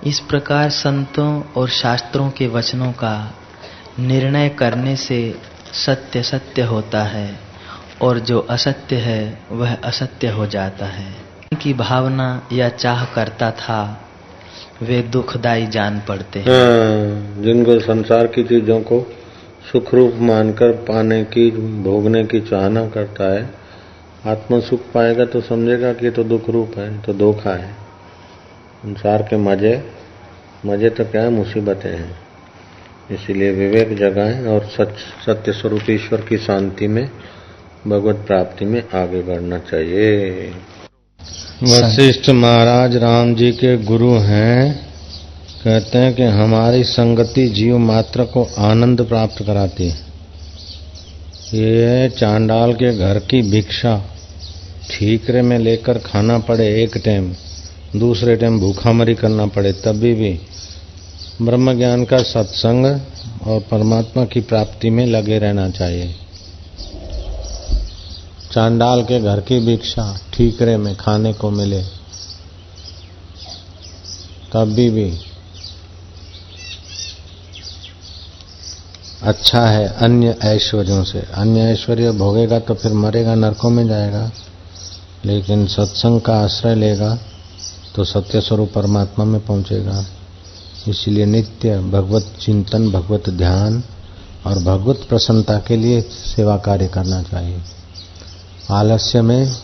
इस प्रकार संतों और शास्त्रों के वचनों का निर्णय करने से सत्य सत्य होता है और जो असत्य है वह असत्य हो जाता है। उनकी भावना या चाह करता था वे दुखदायी जान पड़ते हैं। जिनको संसार की चीजों को सुख रूप मानकर पाने की भोगने की चाहना करता है, आत्म सुख पाएगा तो समझेगा कि तो दुख रूप है, तो धोखा है। संसार के मजे तो क्या मुसीबतें हैं। इसीलिए विवेक जगाएं और सत्य स्वरूप ईश्वर की शांति में, भगवत प्राप्ति में आगे बढ़ना चाहिए। वशिष्ठ महाराज राम जी के गुरु हैं। कहते हैं कि हमारी संगति जीव मात्र को आनंद प्राप्त कराती है। ये चांडाल के घर की भिक्षा ठीकरे में लेकर खाना पड़े एक टाइम, दूसरे टाइम भूखामरी करना पड़े, तभी भी ब्रह्म ज्ञान का सत्संग और परमात्मा की प्राप्ति में लगे रहना चाहिए। चांडाल के घर की भिक्षा ठीकरे में खाने को मिले तभी भी अच्छा है अन्य ऐश्वर्यों से। अन्य ऐश्वर्य भोगेगा तो फिर मरेगा, नरकों में जाएगा। लेकिन सत्संग का आश्रय लेगा तो सत्य स्वरूप परमात्मा में पहुंचेगा। इसलिए नित्य भगवत चिंतन, भगवत ध्यान और भगवत प्रसन्नता के लिए सेवा कार्य करना चाहिए। आलस्य में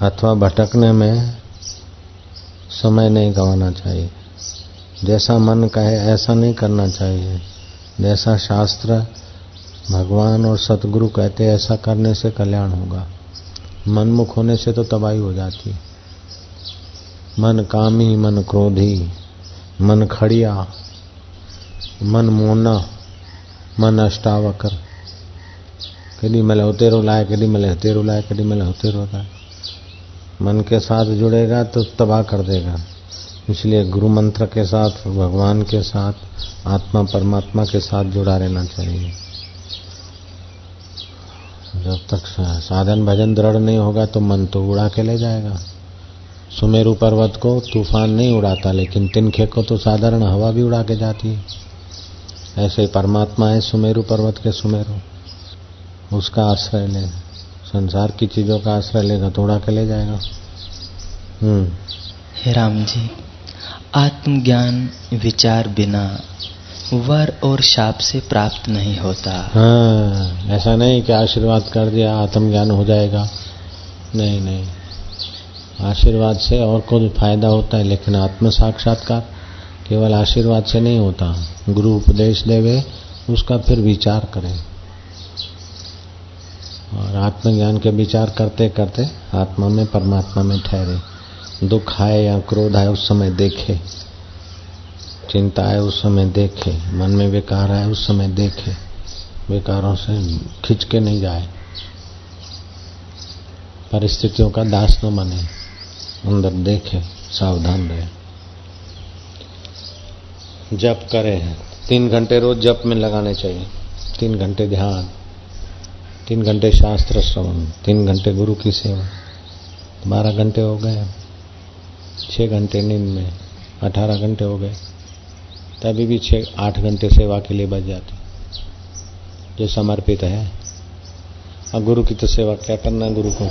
अथवा भटकने में समय नहीं गंवाना चाहिए। जैसा मन कहे ऐसा नहीं करना चाहिए। जैसा शास्त्र, भगवान और सतगुरु कहते हैं ऐसा करने से कल्याण होगा। मनमुख होने से तो तबाही हो जाती है। मन कामी, मन क्रोधी, मन खड़िया, मन मोना, मन अष्टावकर, केडी मले उतेरो लाए, केडी मले हतेरो लाए, केडी मले हतेरो लाए। मन के साथ जुड़ेगा तो तबाह कर देगा। इसलिए गुरु मंत्र के साथ, भगवान के साथ, आत्मा परमात्मा के साथ जुड़ा रहना चाहिए। जब तक साधन भजन दृढ़ नहीं होगा तो मन तो उड़ा के ले जाएगा। सुमेरु पर्वत को तूफान नहीं उड़ाता, लेकिन तिनखे को तो साधारण हवा भी उड़ा के जाती है। ऐसे ही परमात्मा है सुमेरु पर्वत के सुमेरु, उसका आश्रय ले। संसार की चीजों का आश्रय लेगा तो उड़ा के ले जाएगा। हे राम जी, आत्मज्ञान विचार बिना वर और शाप से प्राप्त नहीं होता। ऐसा नहीं कि आशीर्वाद कर दिया आत्मज्ञान हो जाएगा। नहीं नहीं, आशीर्वाद से और कोई फायदा होता है, लेकिन आत्म साक्षात्कार केवल आशीर्वाद से नहीं होता। गुरु उपदेश देवे, उसका फिर विचार करें और आत्मज्ञान के विचार करते करते आत्मा में, परमात्मा में ठहरे। दुख आए या क्रोध आए उस समय देखे, चिंता आए उस समय देखे, मन में विकार आए उस समय देखे, विकारों से खिंच के नहीं जाए, परिस्थितियों का दास न बने, अंदर देखे, सावधान रहे। जप करें, 3 घंटे रोज जप में लगाने चाहिए। 3 घंटे ध्यान, 3 घंटे शास्त्र श्रवण, 3 घंटे गुरु की सेवा, 12 घंटे हो गए। 6 घंटे नींद में, 18 घंटे हो गए। तभी भी 6-8 घंटे सेवा के लिए बच जाते जो समर्पित है। और गुरु की तो सेवा क्या करना, गुरु को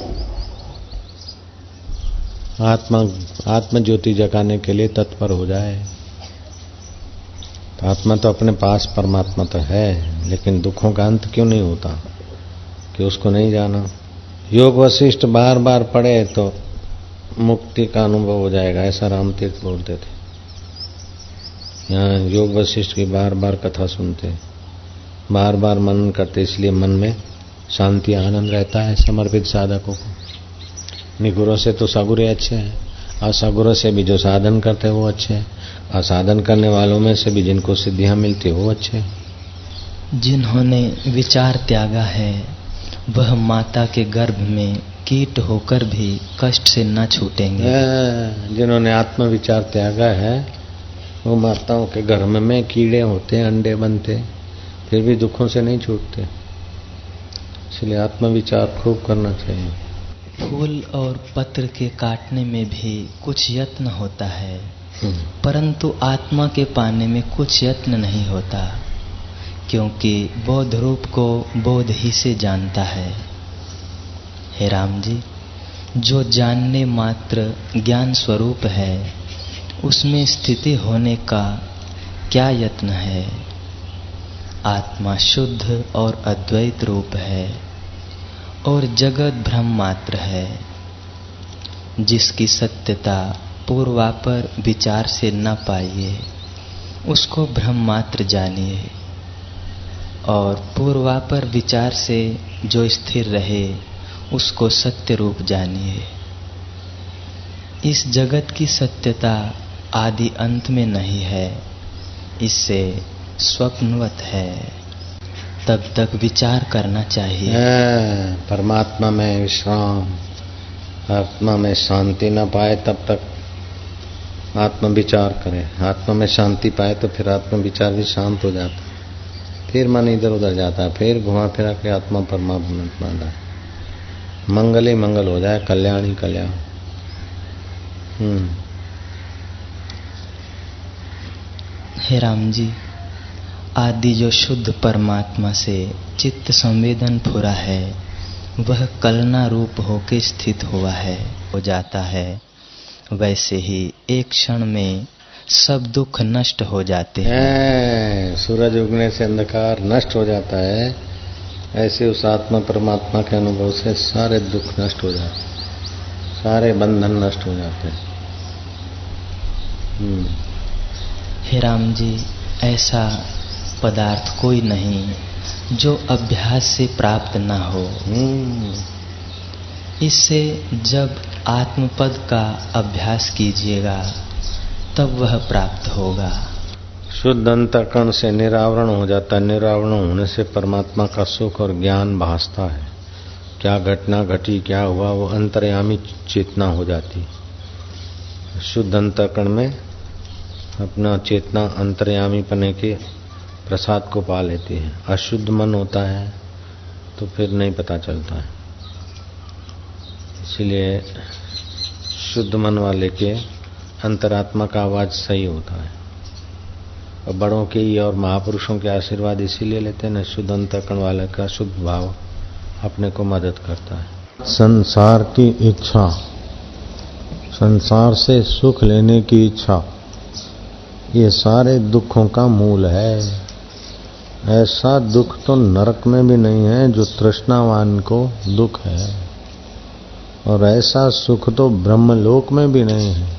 आत्म ज्योति जगाने के लिए तत्पर हो जाए। तो आत्मा तो अपने पास परमात्मा तो है, लेकिन दुखों का अंत क्यों नहीं होता कि उसको नहीं जाना। योग वशिष्ठ बार बार पढ़े तो मुक्ति का अनुभव हो जाएगा, ऐसा रामतीर्थ बोलते थे। यहाँ योग वशिष्ठ की बार बार कथा सुनते, बार बार मनन करते, इसलिए मन में शांति आनंद रहता है समर्पित साधकों को। निगुरों से तो सगुरे अच्छे हैं, असगुरों से भी जो साधन करते हैं वो अच्छे हैं, असाधन करने वालों में से भी जिनको सिद्धियां मिलती वो अच्छे हैं। जिन्होंने विचार त्यागा है वह माता के गर्भ में कीट होकर भी कष्ट से न छूटेंगे। जिन्होंने आत्म विचार त्यागा है वो माताओं के गर्भ में कीड़े होते हैं, अंडे बनते, फिर भी दुखों से नहीं छूटते। इसलिए आत्म विचार खूब करना चाहिए। फूल और पत्र के काटने में भी कुछ यत्न होता है, परंतु आत्मा के पाने में कुछ यत्न नहीं होता, क्योंकि बोध रूप को बोध ही से जानता है। हे राम जी, जो जानने मात्र ज्ञान स्वरूप है, उसमें स्थिति होने का क्या यत्न है। आत्मा शुद्ध और अद्वैत रूप है और जगत भ्रम मात्र है, जिसकी सत्यता पूर्वापर विचार से न पाइए उसको भ्रम मात्र जानिए, और पूर्वापर विचार से जो स्थिर रहे उसको सत्य रूप जानिए। इस जगत की सत्यता आदि अंत में नहीं है, इससे स्वप्नवत है, तब तक विचार करना चाहिए। परमात्मा में विश्राम, आत्मा में शांति न पाए तब तक आत्म विचार करे। आत्मा में शांति पाए तो फिर आत्म विचार भी शांत हो जाता है, फिर मन इधर उधर जाता है, फिर घुमा फिरा के आत्मा परमात्मा में जाए। मंगल ही मंगल हो जाए, कल्याण ही कल्याण। हे राम जी, आदि जो शुद्ध परमात्मा से चित्त संवेदन फुरा है, वह कलना रूप होके स्थित हुआ है, हो जाता है। वैसे ही एक क्षण में सब दुख नष्ट हो जाते हैं। सूरज उगने से अंधकार नष्ट हो जाता है, ऐसे उस आत्मा परमात्मा के अनुभव से सारे दुख नष्ट हो जाते हैं, सारे बंधन नष्ट हो जाते हैं। हे राम जी, ऐसा पदार्थ कोई नहीं जो अभ्यास से प्राप्त न हो। इससे जब आत्मपद का अभ्यास कीजिएगा तब वह प्राप्त होगा। शुद्ध अंतःकरण से निरावरण हो जाता है। निरावरण होने से परमात्मा का सुख और ज्ञान भासता है। क्या घटना घटी, क्या हुआ, वो अंतर्यामी चेतना हो जाती। शुद्ध अंतःकरण में अपना चेतना अंतर्यामी पने के प्रसाद को पा लेती है। अशुद्ध मन होता है तो फिर नहीं पता चलता है। इसलिए शुद्ध मन वाले के अंतरात्मा का आवाज सही होता है। और बड़ों के और महापुरुषों के आशीर्वाद इसीलिए लेते हैं न, शुद्ध अंतःकरण वाले का शुद्ध भाव अपने को मदद करता है। संसार की इच्छा, संसार से सुख लेने की इच्छा, ये सारे दुखों का मूल है। ऐसा दुख तो नरक में भी नहीं है जो तृष्णावान को दुख है, और ऐसा सुख तो ब्रह्मलोक में भी नहीं है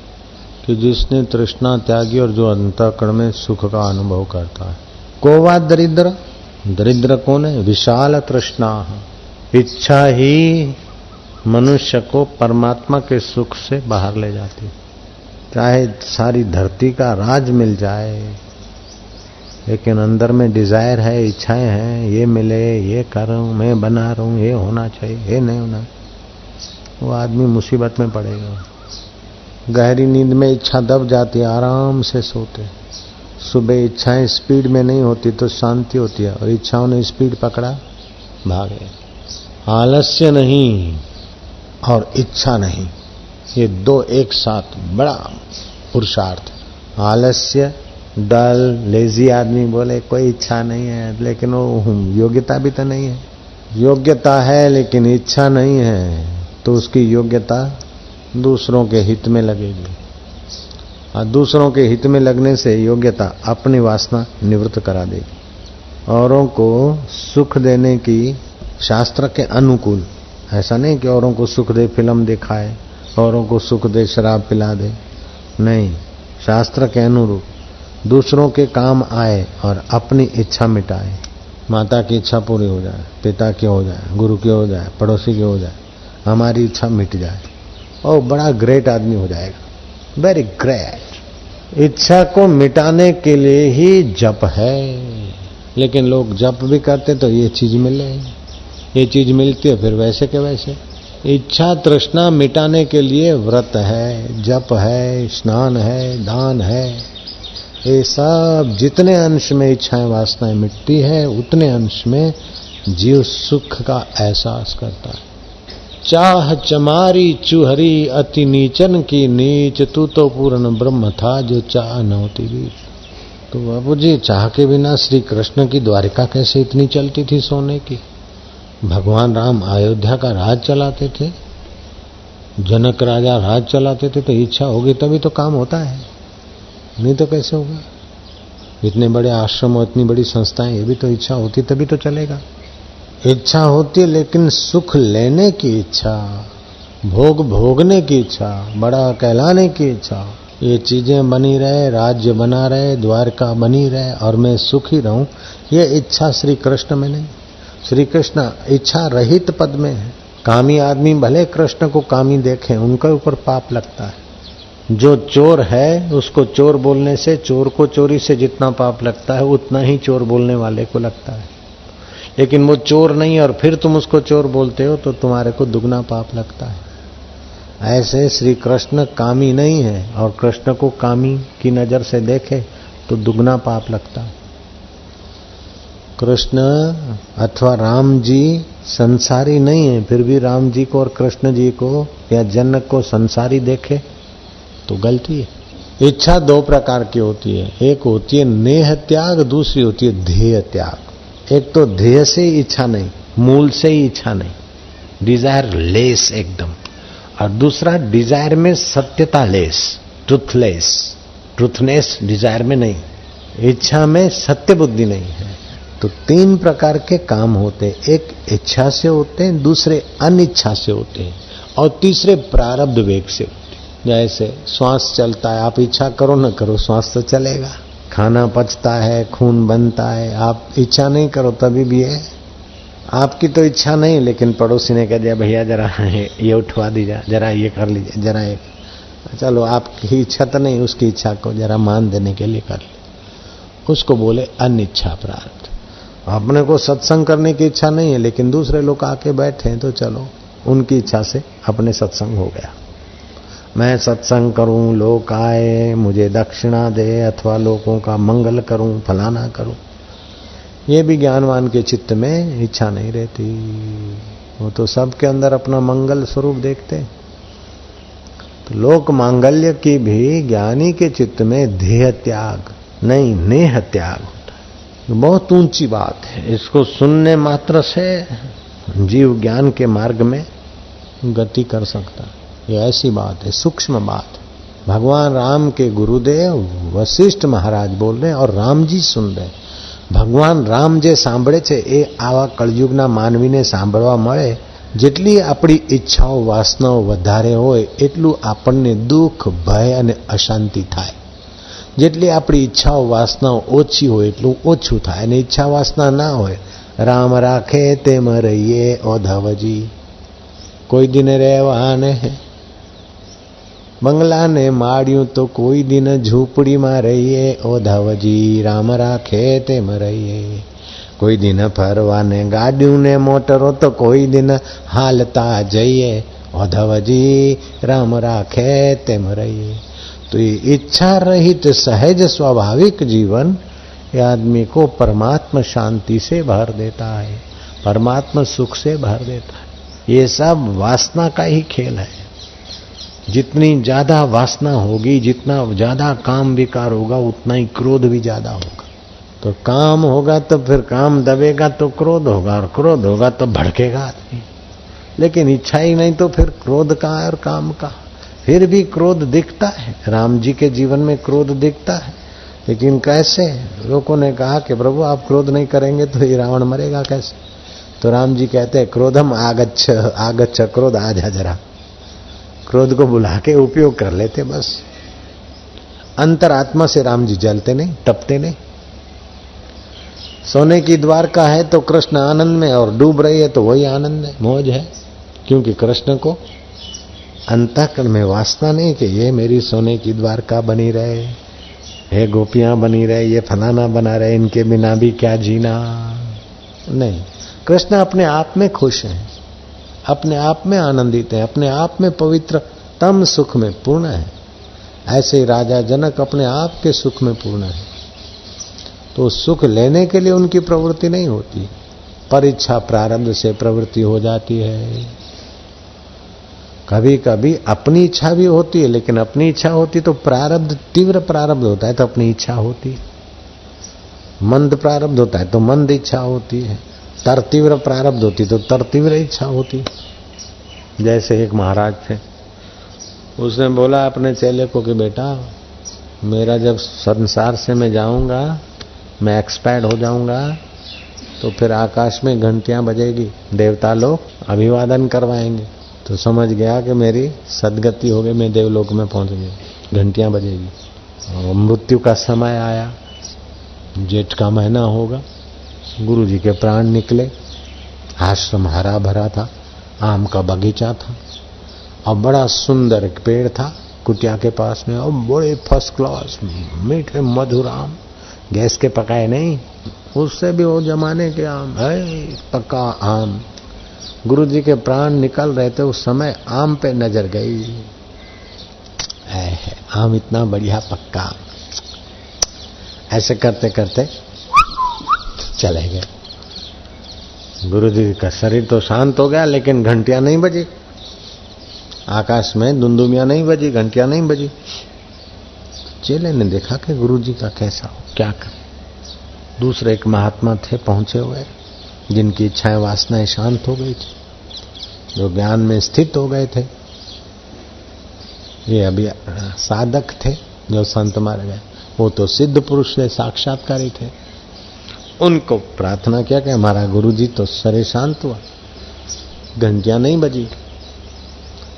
कि जिसने तृष्णा त्यागी और जो अंतःकरण में सुख का अनुभव करता है। कोवा दरिद्र, दरिद्र कौन है? विशाल तृष्णा। इच्छा ही मनुष्य को परमात्मा के सुख से बाहर ले जाती। चाहे सारी धरती का राज मिल जाए, लेकिन अंदर में डिजायर है, इच्छाएं हैं, ये मिले, ये करूं, मैं बना रहा हूं, ये होना चाहिए, ये नहीं होना, वो आदमी मुसीबत में पड़ेगा। गहरी नींद में इच्छा दब जाती है, आराम से सोते। सुबह इच्छाएं स्पीड में नहीं होती तो शांति होती है, और इच्छाओं ने स्पीड पकड़ा, भागे। आलस्य नहीं और इच्छा नहीं, ये दो एक साथ बड़ा पुरुषार्थ। आलस्य, डल, लेजी आदमी बोले कोई इच्छा नहीं है, लेकिन वो योग्यता भी तो नहीं है। योग्यता है लेकिन इच्छा नहीं है, तो उसकी योग्यता दूसरों के हित में लगेगी, और दूसरों के हित में लगने से योग्यता अपनी वासना निवृत्त करा देगी। औरों को सुख देने की शास्त्र के अनुकूल, ऐसा नहीं कि औरों को सुख दे फिल्म दिखाए, औरों को सुख दे शराब पिला दे, नहीं, शास्त्र के अनुरूप दूसरों के काम आए और अपनी इच्छा मिटाए। माता की इच्छा पूरी हो जाए, पिता की हो जाए, गुरु की हो जाए, पड़ोसी की हो जाए, हमारी इच्छा मिट जाए, और बड़ा ग्रेट आदमी हो जाएगा, वेरी ग्रेट। इच्छा को मिटाने के लिए ही जप है, लेकिन लोग जप भी करते तो ये चीज मिले, ये चीज मिलती है फिर वैसे के वैसे। इच्छा तृष्णा मिटाने के लिए व्रत है, जप है, स्नान है, दान है, ये सब जितने अंश में इच्छाएं वासनाएं मिटती है, उतने अंश में जीव सुख का एहसास करता है। चाह चमारी चुहरी अति नीचन की नीच, तू तो पूर्ण ब्रह्म था जो चाह न होती बीच। तो बाबू जी, चाह के बिना श्री कृष्ण की द्वारिका कैसे इतनी चलती थी सोने की? भगवान राम अयोध्या का राज चलाते थे, जनक राजा राज चलाते थे, तो इच्छा होगी तभी तो काम होता है, नहीं तो कैसे होगा? इतने बड़े आश्रम और इतनी बड़ी संस्थाएं, ये भी तो इच्छा होती तभी तो चलेगा। इच्छा होती है, लेकिन सुख लेने की इच्छा, भोग भोगने की इच्छा, बड़ा कहलाने की इच्छा, ये चीजें बनी रहे, राज्य बना रहे, द्वारका बनी रहे और मैं सुखी रहूं, ये इच्छा श्री कृष्ण में नहीं। श्री कृष्ण इच्छा रहित पद में है। कामी आदमी भले कृष्ण को कामी देखें, उनके ऊपर पाप लगता है। जो चोर है उसको चोर बोलने से, चोर को चोरी से जितना पाप लगता है उतना ही चोर बोलने वाले को लगता है। लेकिन वो चोर नहीं और फिर तुम उसको चोर बोलते हो तो तुम्हारे को दुगना पाप लगता है। ऐसे श्री कृष्ण कामी नहीं है और कृष्ण को कामी की नजर से देखे तो दुगना पाप लगता है। कृष्ण अथवा राम जी संसारी नहीं है, फिर भी राम जी को और कृष्ण जी को या जनक को संसारी देखे तो गलती है। इच्छा दो प्रकार की होती है, एक होती है नेह त्याग, दूसरी होती है ध्येय त्याग। एक तो ध्येय से इच्छा नहीं, मूल से ही इच्छा नहीं, डिजायर लेस एकदम, और दूसरा डिजायर में सत्यता लेस, ट्रूथलेस, ट्रूथनेस डिजायर में नहीं, इच्छा में सत्य बुद्धि नहीं है। तो तीन प्रकार के काम होते हैं, एक इच्छा से होते हैं, दूसरे अनिच्छा से होते हैं और तीसरे प्रारब्ध वेग से होते हैं। जैसे श्वास चलता है, आप इच्छा करो न करो श्वास तो चलेगा। खाना पचता है, खून बनता है, आप इच्छा नहीं करो तभी भी है। आपकी तो इच्छा नहीं, लेकिन पड़ोसी ने कह दिया भैया जरा ये उठवा दीजिए, जरा ये कर लीजिए, जरा ये, चलो आपकी इच्छा तो नहीं, उसकी इच्छा को जरा मान देने के लिए कर ले, उसको बोले अनिच्छा प्रारब्ध। अपने को सत्संग करने की इच्छा नहीं है, लेकिन दूसरे लोग आके बैठे हैं तो चलो उनकी इच्छा से अपने सत्संग हो गया। मैं सत्संग करूं, लोग आए, मुझे दक्षिणा दे अथवा लोगों का मंगल करूं, फलाना करूं, ये भी ज्ञानवान के चित्त में इच्छा नहीं रहती। वो तो सबके अंदर अपना मंगल स्वरूप देखते। तो लोक मांगल्य की भी ज्ञानी के चित्त में ध्येय त्याग नहीं, नेह त्याग होता है। बहुत ऊंची बात है, इसको सुनने मात्र से जीव ज्ञान के मार्ग में गति कर सकता है। ये ऐसी बात है, सूक्ष्म बात है। भगवान राम के गुरुदेव वशिष्ठ महाराज बोल रहे हैं और राम जी सुन रहे हैं। भगवान राम जे सांभळे છે એ આવા કળયુગના માનવીને સાંભળવા મળે, જેટલી આપણી ઈચ્છાઓ વાસનાઓ વધારે હોય એટલું આપણને દુઃખ, ભય અને અશાંતિ થાય। જેટલી આપણી ઈચ્છાઓ વાસનાઓ ઓછી હોય એટલું ઓછું થાય, અને ઈચ્છા વાસના ના હોય, રામ રાખે તેમ રહીએ ઓધવજી। કોઈ દિને રહેવાને બંગલા ને માળ્યું તો કોઈ દિન ઝૂંપડીમાં રહીએ ઓધવજી। રામ રાખે તેમ રહીએ। કોઈ દિન ફરવાને ગાડીયું ને મોટરો તો કોઈ દિન હાલતા જઈએ ઓધવજી। રામ રાખે તેમ રહીએ। तो ये इच्छा रहित सहज स्वाभाविक जीवन ये आदमी को परमात्मा शांति से भर देता है, परमात्मा सुख से भर देता है। ये सब वासना का ही खेल है। जितनी ज्यादा वासना होगी, जितना ज्यादा काम विकार होगा, उतना ही क्रोध भी ज्यादा होगा। तो काम होगा तो फिर काम दबेगा तो क्रोध होगा, और क्रोध होगा तो भड़केगा आदमी। लेकिन इच्छा ही नहीं तो फिर क्रोध कहाँ है और काम कहाँ? फिर भी क्रोध दिखता है, राम जी के जीवन में क्रोध दिखता है, लेकिन कैसे? लोगों ने कहा कि प्रभु आप क्रोध नहीं करेंगे तो ये रावण मरेगा कैसे? तो राम जी कहते हैं क्रोधम आगच्छ आगच्छ, क्रोध आ जा जरा। क्रोध को बुला के उपयोग कर लेते बस। अंतरात्मा से राम जी जलते नहीं, टपते नहीं। सोने की द्वारका है तो कृष्ण आनंद में, और डूब रही है तो वही आनंद है, मौज है, क्योंकि कृष्ण को अंतःकरण में वासना नहीं कि ये मेरी सोने की द्वारका बनी रहे, हे गोपियां बनी रहे, ये फलाना बना रहे, इनके बिना भी क्या जीना। नहीं, कृष्ण अपने आप में खुश हैं, अपने आप में आनंदित है, अपने आप में पवित्रतम सुख में पूर्ण है। ऐसे ही राजा जनक अपने आप के सुख में पूर्ण है। तो सुख लेने के लिए उनकी प्रवृत्ति नहीं होती, पर इच्छा प्रारब्ध से प्रवृत्ति हो जाती है। कभी कभी अपनी इच्छा भी होती है, लेकिन अपनी इच्छा होती तो प्रारब्ध, तीव्र प्रारब्ध होता है तो अपनी इच्छा होती है। मंद प्रारब्ध होता है तो मंद इच्छा होती है। तर तीव्र प्रारब्ध होती तो तर तीव्र इच्छा होती। जैसे एक महाराज थे, उसने बोला अपने चेले को कि बेटा मेरा जब संसार से मैं जाऊंगा, मैं एक्सपायर्ड हो जाऊंगा, तो फिर आकाश में घंटियां बजेगी, देवता लोग अभिवादन करवाएंगे। तो समझ गया कि मेरी सदगति हो गई, मैं देवलोक में पहुंच गई, घंटियां बजेगी। और मृत्यु का समय आया, जेठ का महीना होगा, गुरु जी के प्राण निकले। आश्रम हरा भरा था, आम का बगीचा था और बड़ा सुंदर एक पेड़ था कुटिया के पास में, और बड़े फर्स्ट क्लास मीठे मधुर आम, गैस के पकाए नहीं, उससे भी वो जमाने के आम है, पक्का आम। गुरु जी के प्राण निकल रहे थे, उस समय आम पे नजर गई, आम इतना बढ़िया पक्का। ऐसे करते करते चले गए। गुरु जी का शरीर तो शांत हो गया, लेकिन घंटियां नहीं बजी, आकाश में दुंदुमियां नहीं बजी, घंटियां नहीं बजी। चेले ने देखा कि गुरु जी का कैसा हो, क्या कर। दूसरे एक महात्मा थे पहुंचे हुए, जिनकी इच्छाएं वासनाएं शांत हो गई थी, जो ज्ञान में स्थित हो गए थे। ये अभी साधक थे जो संत मारे गए, वो तो सिद्ध पुरुष थे, साक्षात्कारी थे। उनको प्रार्थना किया कि हमारा गुरु जी तो शरीर शांत हुआ, घंटियां नहीं बजी।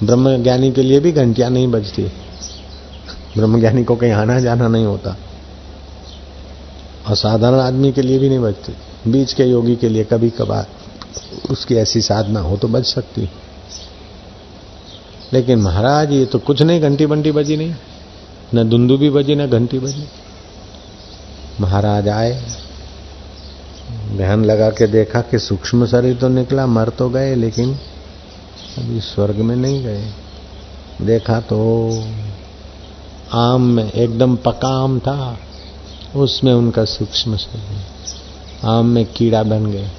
ब्रह्म ज्ञानी के लिए भी घंटियां नहीं बजती, ब्रह्म ज्ञानी को कहीं आना जाना नहीं होता, और साधारण आदमी के लिए भी नहीं बजती। बीच के योगी के लिए कभी कभार उसकी ऐसी साधना हो तो बज सकती, लेकिन महाराज ये तो कुछ नहीं, घंटी बंटी बजी नहीं, न दुंदुबी बजी न घंटी बजी। महाराज आए, ध्यान लगा के देखा कि सूक्ष्म शरीर तो निकला, मर तो गए, लेकिन अभी स्वर्ग में नहीं गए। देखा तो आम में एकदम पका आम था, उसमें उनका सूक्ष्म शरीर, आम में कीड़ा बन गए।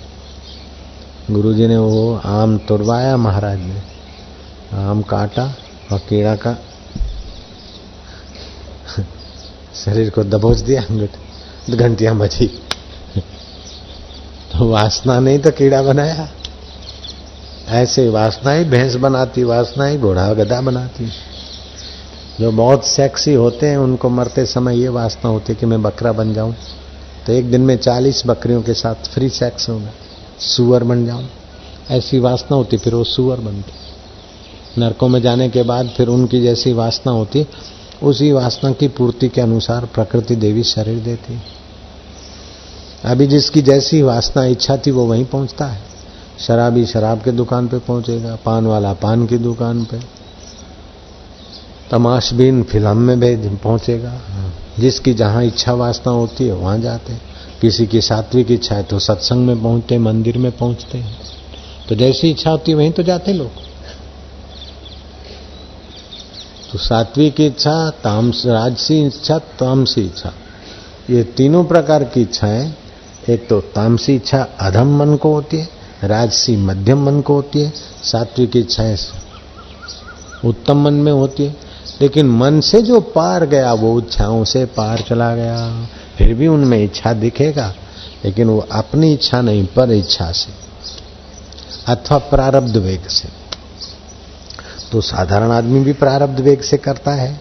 गुरुजी ने वो आम तोड़वाया, महाराज ने आम काटा और कीड़ा का शरीर को दबोच दिया, घंटियां बजी। तो वासना नहीं तो कीड़ा बनाया। ऐसे वासना ही भैंस बनाती, वासना ही घोड़ा गधा बनाती। जो बहुत सेक्सी होते हैं उनको मरते समय ये वासना होती है कि मैं बकरा बन जाऊं, तो एक दिन में 40 बकरियों के साथ फ्री सेक्स होगा, सुअर बन जाऊं, ऐसी वासना होती। फिर वो सुअर बनते। नरकों में जाने के बाद फिर उनकी जैसी वासना होती, उसी वासना की पूर्ति के अनुसार प्रकृति देवी शरीर देती। अभी जिसकी जैसी वासना इच्छा थी वो वहीं पहुंचता है। शराबी शराब के दुकान पे पहुंचेगा, पान वाला पान की दुकान पे, तमाशबीन फिल्म में भेज पहुंचेगा। जिसकी जहां इच्छा वासना होती है वहां जाते हैं। किसी की सात्विक इच्छा है तो सत्संग में पहुंचते, मंदिर में पहुंचते हैं। तो जैसी इच्छा होती है वहीं तो जाते लोग। तो सात्विक इच्छा, राजसी इच्छा, तामसी इच्छा, ये तीनों प्रकार की इच्छाएं, एक तो तामसी इच्छा अधम मन को होती है, राजसी मध्यम मन को होती है, सात्विक इच्छाएं उत्तम मन में होती है। लेकिन मन से जो पार गया वो इच्छाओं से पार चला गया। फिर भी उनमें इच्छा दिखेगा, लेकिन वो अपनी इच्छा नहीं, पर इच्छा से अथवा प्रारब्ध वेग से। तो साधारण आदमी भी प्रारब्ध वेग से करता है,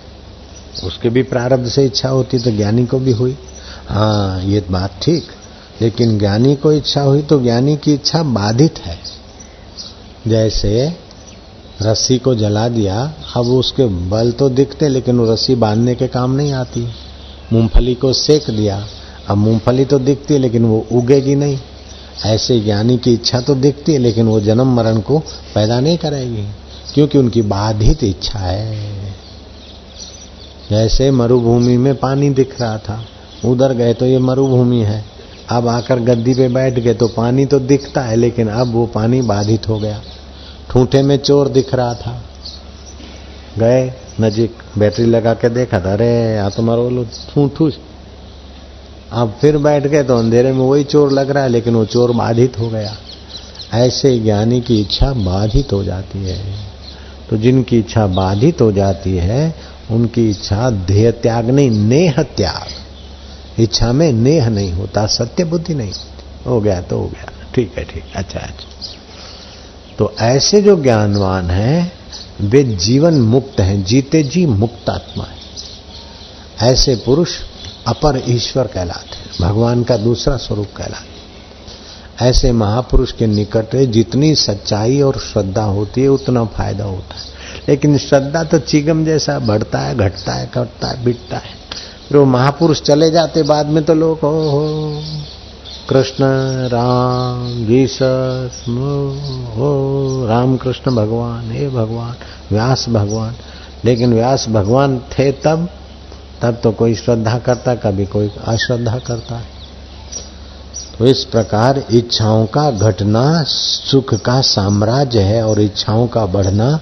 उसके भी प्रारब्ध से इच्छा होती, तो ज्ञानी को भी हुई। हाँ, ये बात ठीक। लेकिन ज्ञानी को इच्छा हुई तो ज्ञानी की इच्छा बाधित है। जैसे रस्सी को जला दिया, अब उसके बल तो दिखते, लेकिन वो रस्सी बांधने के काम नहीं आती। मूंगफली को सेक दिया, अब मूंगफली तो दिखती है लेकिन वो उगेगी नहीं। ऐसे ज्ञानी की इच्छा तो दिखती है, लेकिन वो जन्म मरण को पैदा नहीं करेगी, क्योंकि उनकी बाधित इच्छा है। जैसे मरुभूमि में पानी दिख रहा था, उधर गए तो ये मरुभूमि है, अब आकर गद्दी पे बैठ गए तो पानी तो दिखता है, लेकिन अब वो पानी बाधित हो गया। ठूठे में चोर दिख रहा था, गए नजीक, बैटरी लगा के देखा था, अरे यहाँ तो मारो लो ठूठू। अब फिर बैठ गए तो अंधेरे में वही चोर लग रहा है, लेकिन वो चोर बाधित हो गया। ऐसे ज्ञानी की इच्छा बाधित हो जाती है। तो जिनकी इच्छा बाधित हो जाती है उनकी इच्छा ध्येय त्याग नहीं, नेह त्याग। इच्छा में नेह नहीं होता, सत्य बुद्धि नहीं। हो गया तो हो गया, ठीक है, ठीक, अच्छा अच्छा। तो ऐसे जो ज्ञानवान हैं वे जीवन मुक्त हैं, जीते जी मुक्त आत्मा है। ऐसे पुरुष अपर ईश्वर कहलाते हैं, भगवान का दूसरा स्वरूप कहलाते हैं। ऐसे महापुरुष के निकट जितनी सच्चाई और श्रद्धा होती है उतना फायदा होता है। लेकिन श्रद्धा तो चिगम जैसा बढ़ता है, घटता है, कटता है, बिटता है। फिर वो महापुरुष चले जाते बाद में तो लोग हो कृष्ण, राम, जीसस, हो राम कृष्ण भगवान, हे भगवान, व्यास भगवान। लेकिन व्यास भगवान थे तब तो कोई श्रद्धा करता, कभी कोई अश्रद्धा करता है। तो इस प्रकार इच्छाओं का घटना सुख का साम्राज्य है और इच्छाओं का बढ़ना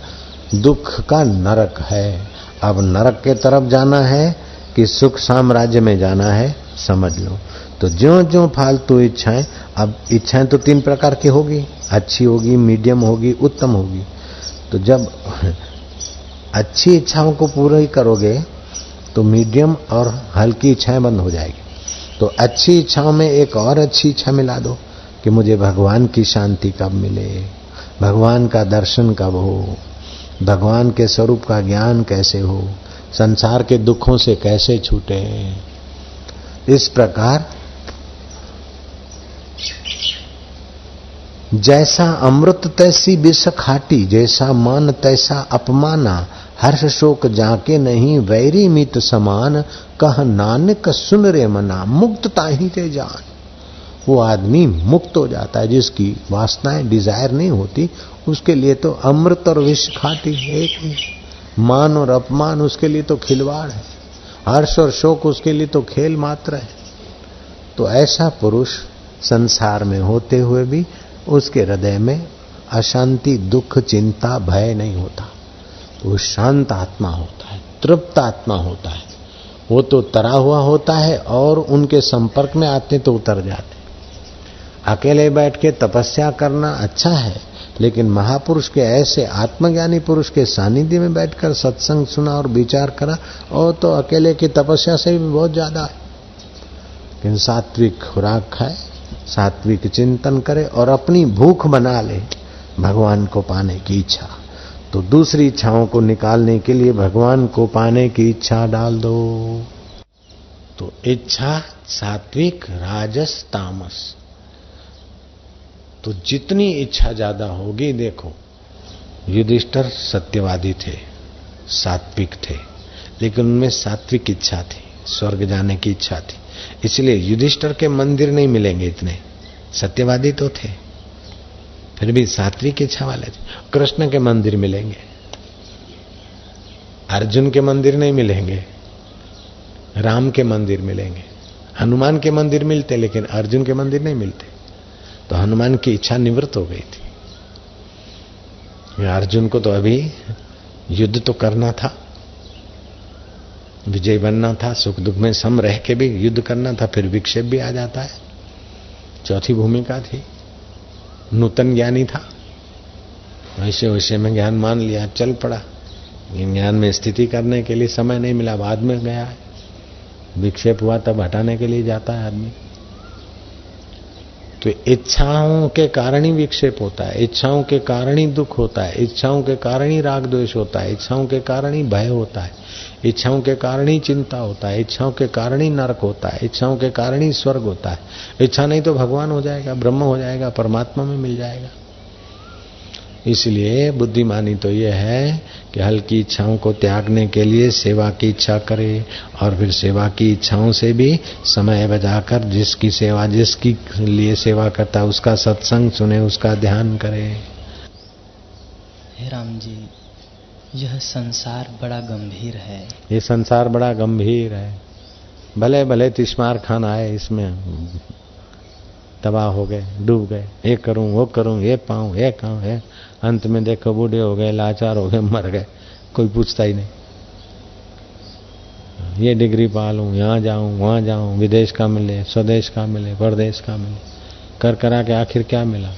दुख का नरक है। अब नरक के तरफ जाना है कि सुख साम्राज्य में जाना है, समझ लो। तो ज्यों-ज्यों फालतू इच्छाएं, अब इच्छाएं तो 3 प्रकार की होगी, अच्छी होगी, मीडियम होगी, उत्तम होगी। तो जब अच्छी इच्छाओं को पूरा ही करोगे तो मीडियम और हल्की इच्छाएं बंद हो जाएगी। तो अच्छी इच्छाओं में एक और अच्छी इच्छा मिला दो कि मुझे भगवान की शांति कब मिले, भगवान का दर्शन कब हो, भगवान के स्वरूप का ज्ञान कैसे हो, संसार के दुखों से कैसे छूटे। इस प्रकार जैसा अमृत तैसी विष खाटी, जैसा मान तैसा अपमाना, हर्ष शोक जाके नहीं वैरी मित समान, कह नानक सुन रे मना, मुक्तता ही ते जान। वो आदमी मुक्त हो जाता है जिसकी वासनाएं डिजायर नहीं होती, उसके लिए तो अमृत और विष खाटी एक ही। मान और अपमान उसके लिए तो खिलवाड़ है, हर्ष और शोक उसके लिए तो खेल मात्र है। तो ऐसा पुरुष संसार में होते हुए भी उसके हृदय में अशांति, दुख, चिंता, भय नहीं होता। वो शांत आत्मा होता है, तृप्त आत्मा होता है। वो तो तरा हुआ होता है और उनके संपर्क में आते तो उतर जाते। अकेले बैठ के तपस्या करना अच्छा है, लेकिन महापुरुष के ऐसे आत्मज्ञानी पुरुष के सानिध्य में बैठकर सत्संग सुना और विचार करा, और तो अकेले की तपस्या से भी बहुत ज्यादा है। लेकिन सात्विक खुराक खाए, सात्विक चिंतन करे और अपनी भूख बना ले भगवान को पाने की इच्छा। तो दूसरी इच्छाओं को निकालने के लिए भगवान को पाने की इच्छा डाल दो। तो इच्छा सात्विक, राजस, तामस। तो जितनी इच्छा ज्यादा होगी, देखो युधिष्ठिर सत्यवादी थे, सात्विक थे, लेकिन उनमें सात्विक इच्छा थी, स्वर्ग जाने की इच्छा थी। इसलिए युधिष्ठिर के मंदिर नहीं मिलेंगे इतने, सत्यवादी तो थे फिर भी सात्विक इच्छा वाले थे। कृष्ण के मंदिर मिलेंगे, अर्जुन के मंदिर नहीं मिलेंगे, राम के मंदिर मिलेंगे, हनुमान के मंदिर मिलते लेकिन अर्जुन के मंदिर नहीं मिलते। तो हनुमान की इच्छा निवृत्त हो गई थी। अर्जुन को तो अभी युद्ध तो करना था, विजय बनना था, सुख दुख में सम रह के भी युद्ध करना था, फिर विक्षेप भी आ जाता है। चौथी भूमिका थी, नूतन ज्ञानी था, वैसे वैसे में ज्ञान मान लिया, चल पड़ा। ज्ञान में स्थिति करने के लिए समय नहीं मिला, बाद में गया है। विक्षेप हुआ तब हटाने के लिए जाता है आदमी। तो इच्छाओं के कारण ही विक्षेप होता है, इच्छाओं के कारण ही दुख होता है, इच्छाओं के कारण ही राग द्वेष होता है, इच्छाओं के कारण ही भय होता है, इच्छाओं के कारण ही चिंता होता है, इच्छाओं के कारण ही नरक होता है, इच्छाओं के कारण ही स्वर्ग होता है। इच्छा नहीं तो भगवान हो जाएगा, ब्रह्म हो जाएगा, परमात्मा में मिल जाएगा। इसलिए बुद्धिमानी तो यह है कि हल्की इच्छाओं को त्यागने के लिए सेवा की इच्छा करे, और फिर सेवा की इच्छाओं से भी समय बचाकर जिसकी सेवा, जिसकी लिए सेवा करता है उसका सत्संग सुने, उसका ध्यान करे। हे राम जी, यह संसार बड़ा गंभीर है। ये संसार बड़ा गंभीर है। भले भले तिस्मार खान आए, इसमें तबाह हो गए, डूब गए, ये करूं वो करूं, ये पाऊं ये खाऊं, है अंत में देखो बूढ़े हो गए, लाचार हो गए, मर गए, कोई पूछता ही नहीं। ये डिग्री पा लूं, यहाँ जाऊं वहां जाऊं, विदेश का मिले, स्वदेश का मिले, परदेश का मिले, कर करा के आखिर क्या मिला?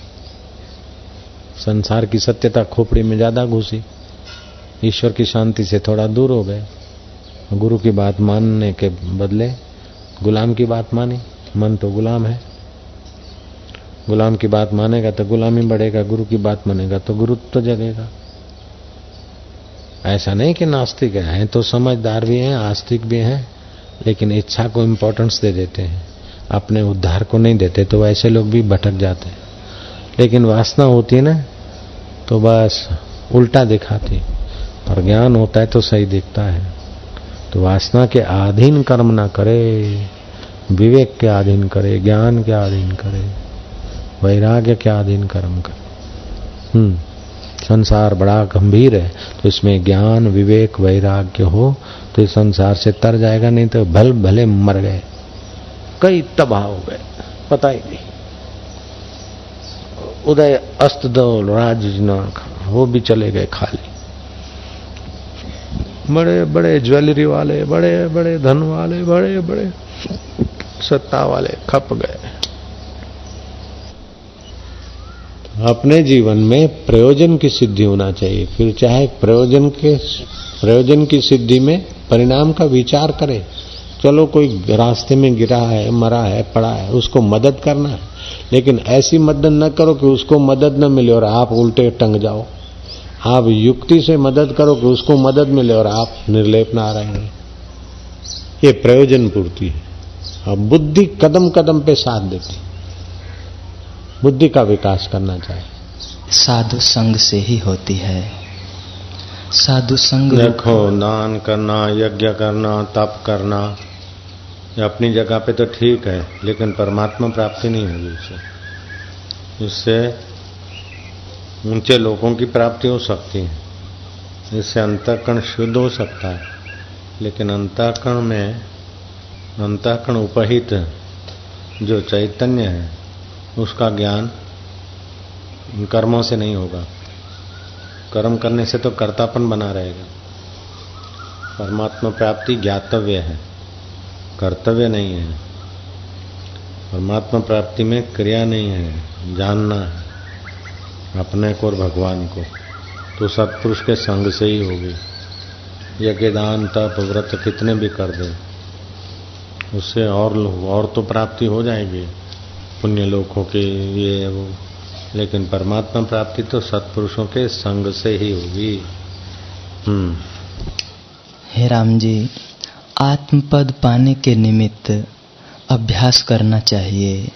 संसार की सत्यता खोपड़ी में ज्यादा घुसी, ईश्वर की शांति से थोड़ा दूर हो गए। गुरु की बात मानने के बदले गुलाम की बात मानी। मन तो गुलाम है, गुलाम की बात मानेगा तो गुलामी बढ़ेगा, गुरु की बात मानेगा तो गुरुत्व तो जगेगा। ऐसा नहीं कि नास्तिक हैं तो समझदार भी हैं, आस्तिक भी हैं, लेकिन इच्छा को इम्पोर्टेंस दे देते हैं, अपने उद्धार को नहीं देते, तो वैसे लोग भी भटक जाते हैं। लेकिन वासना होती है ना तो बस उल्टा दिखाती, और ज्ञान होता है तो सही दिखता है। तो वासना के अधीन कर्म ना करे, विवेक के अधीन करे, ज्ञान के अधीन करे, वैराग्य के अधीन कर्म करे। संसार बड़ा गंभीर है, तो इसमें ज्ञान विवेक वैराग्य हो तो इस संसार से तर जाएगा, नहीं तो भले मर गए, कई तबाह हो गए, पता ही नहीं। उदय अस्त दौल राज वो भी चले गए खाली। बड़े बड़े ज्वेलरी वाले, बड़े बड़े धन वाले, बड़े बड़े सत्ता वाले खप गए। अपने जीवन में प्रयोजन की सिद्धि होना चाहिए। फिर चाहे प्रयोजन की सिद्धि में परिणाम का विचार करें। चलो कोई रास्ते में गिरा है, मरा है, पड़ा है, उसको मदद करना है, लेकिन ऐसी मदद न करो कि उसको मदद न मिले और आप उल्टे टंग जाओ। आप युक्ति से मदद करो कि उसको मदद मिले और आप निर्लेप नारायण हैं। ये प्रयोजन पूर्ति है। अब बुद्धि कदम कदम पे साथ देती, बुद्धि का विकास करना चाहिए। साधु संग से ही होती है। साधु संग देखो, दान करना, यज्ञ करना, तप करना, ये अपनी जगह पे तो ठीक है, लेकिन परमात्मा प्राप्ति नहीं होगी। इससे ऊंचे लोगों की प्राप्ति हो सकती है, इससे अंतःकरण शुद्ध हो सकता है, लेकिन अंतःकरण उपहित जो चैतन्य है उसका ज्ञान कर्मों से नहीं होगा। कर्म करने से तो कर्तापन बना रहेगा। परमात्मा प्राप्ति ज्ञातव्य है, कर्तव्य नहीं है। परमात्मा प्राप्ति में क्रिया नहीं है, जानना है अपने को और भगवान को। तो सत्पुरुष के संग से ही होगी। यज्ञ दान तप व्रत कितने भी कर दे, उससे और तो प्राप्ति हो जाएगी, पुण्य लोकों के ये वो, लेकिन परमात्मा प्राप्ति तो सत्पुरुषों के संग से ही होगी। हे राम जी, आत्मपद पाने के निमित्त अभ्यास करना चाहिए।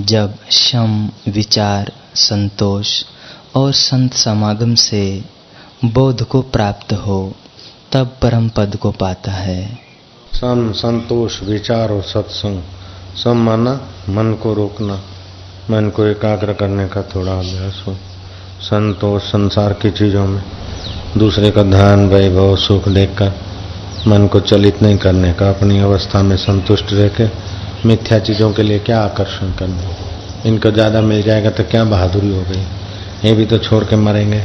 जब शम विचार संतोष और संत समागम से बोध को प्राप्त हो तब परम पद को पाता है। सम संतोष विचार और सत्संग, सम माना मन को रोकना, मन को एकाग्र करने का थोड़ा अभ्यास हो। संतोष संसार की चीजों में दूसरे का ध्यान वैभव सुख देखकर मन को चलित नहीं करने का, अपनी अवस्था में संतुष्ट रह के मिथ्या चीजों के लिए क्या आकर्षण करना। इनको ज्यादा मिल जाएगा तो क्या बहादुरी हो गई, ये भी तो छोड़ के मरेंगे,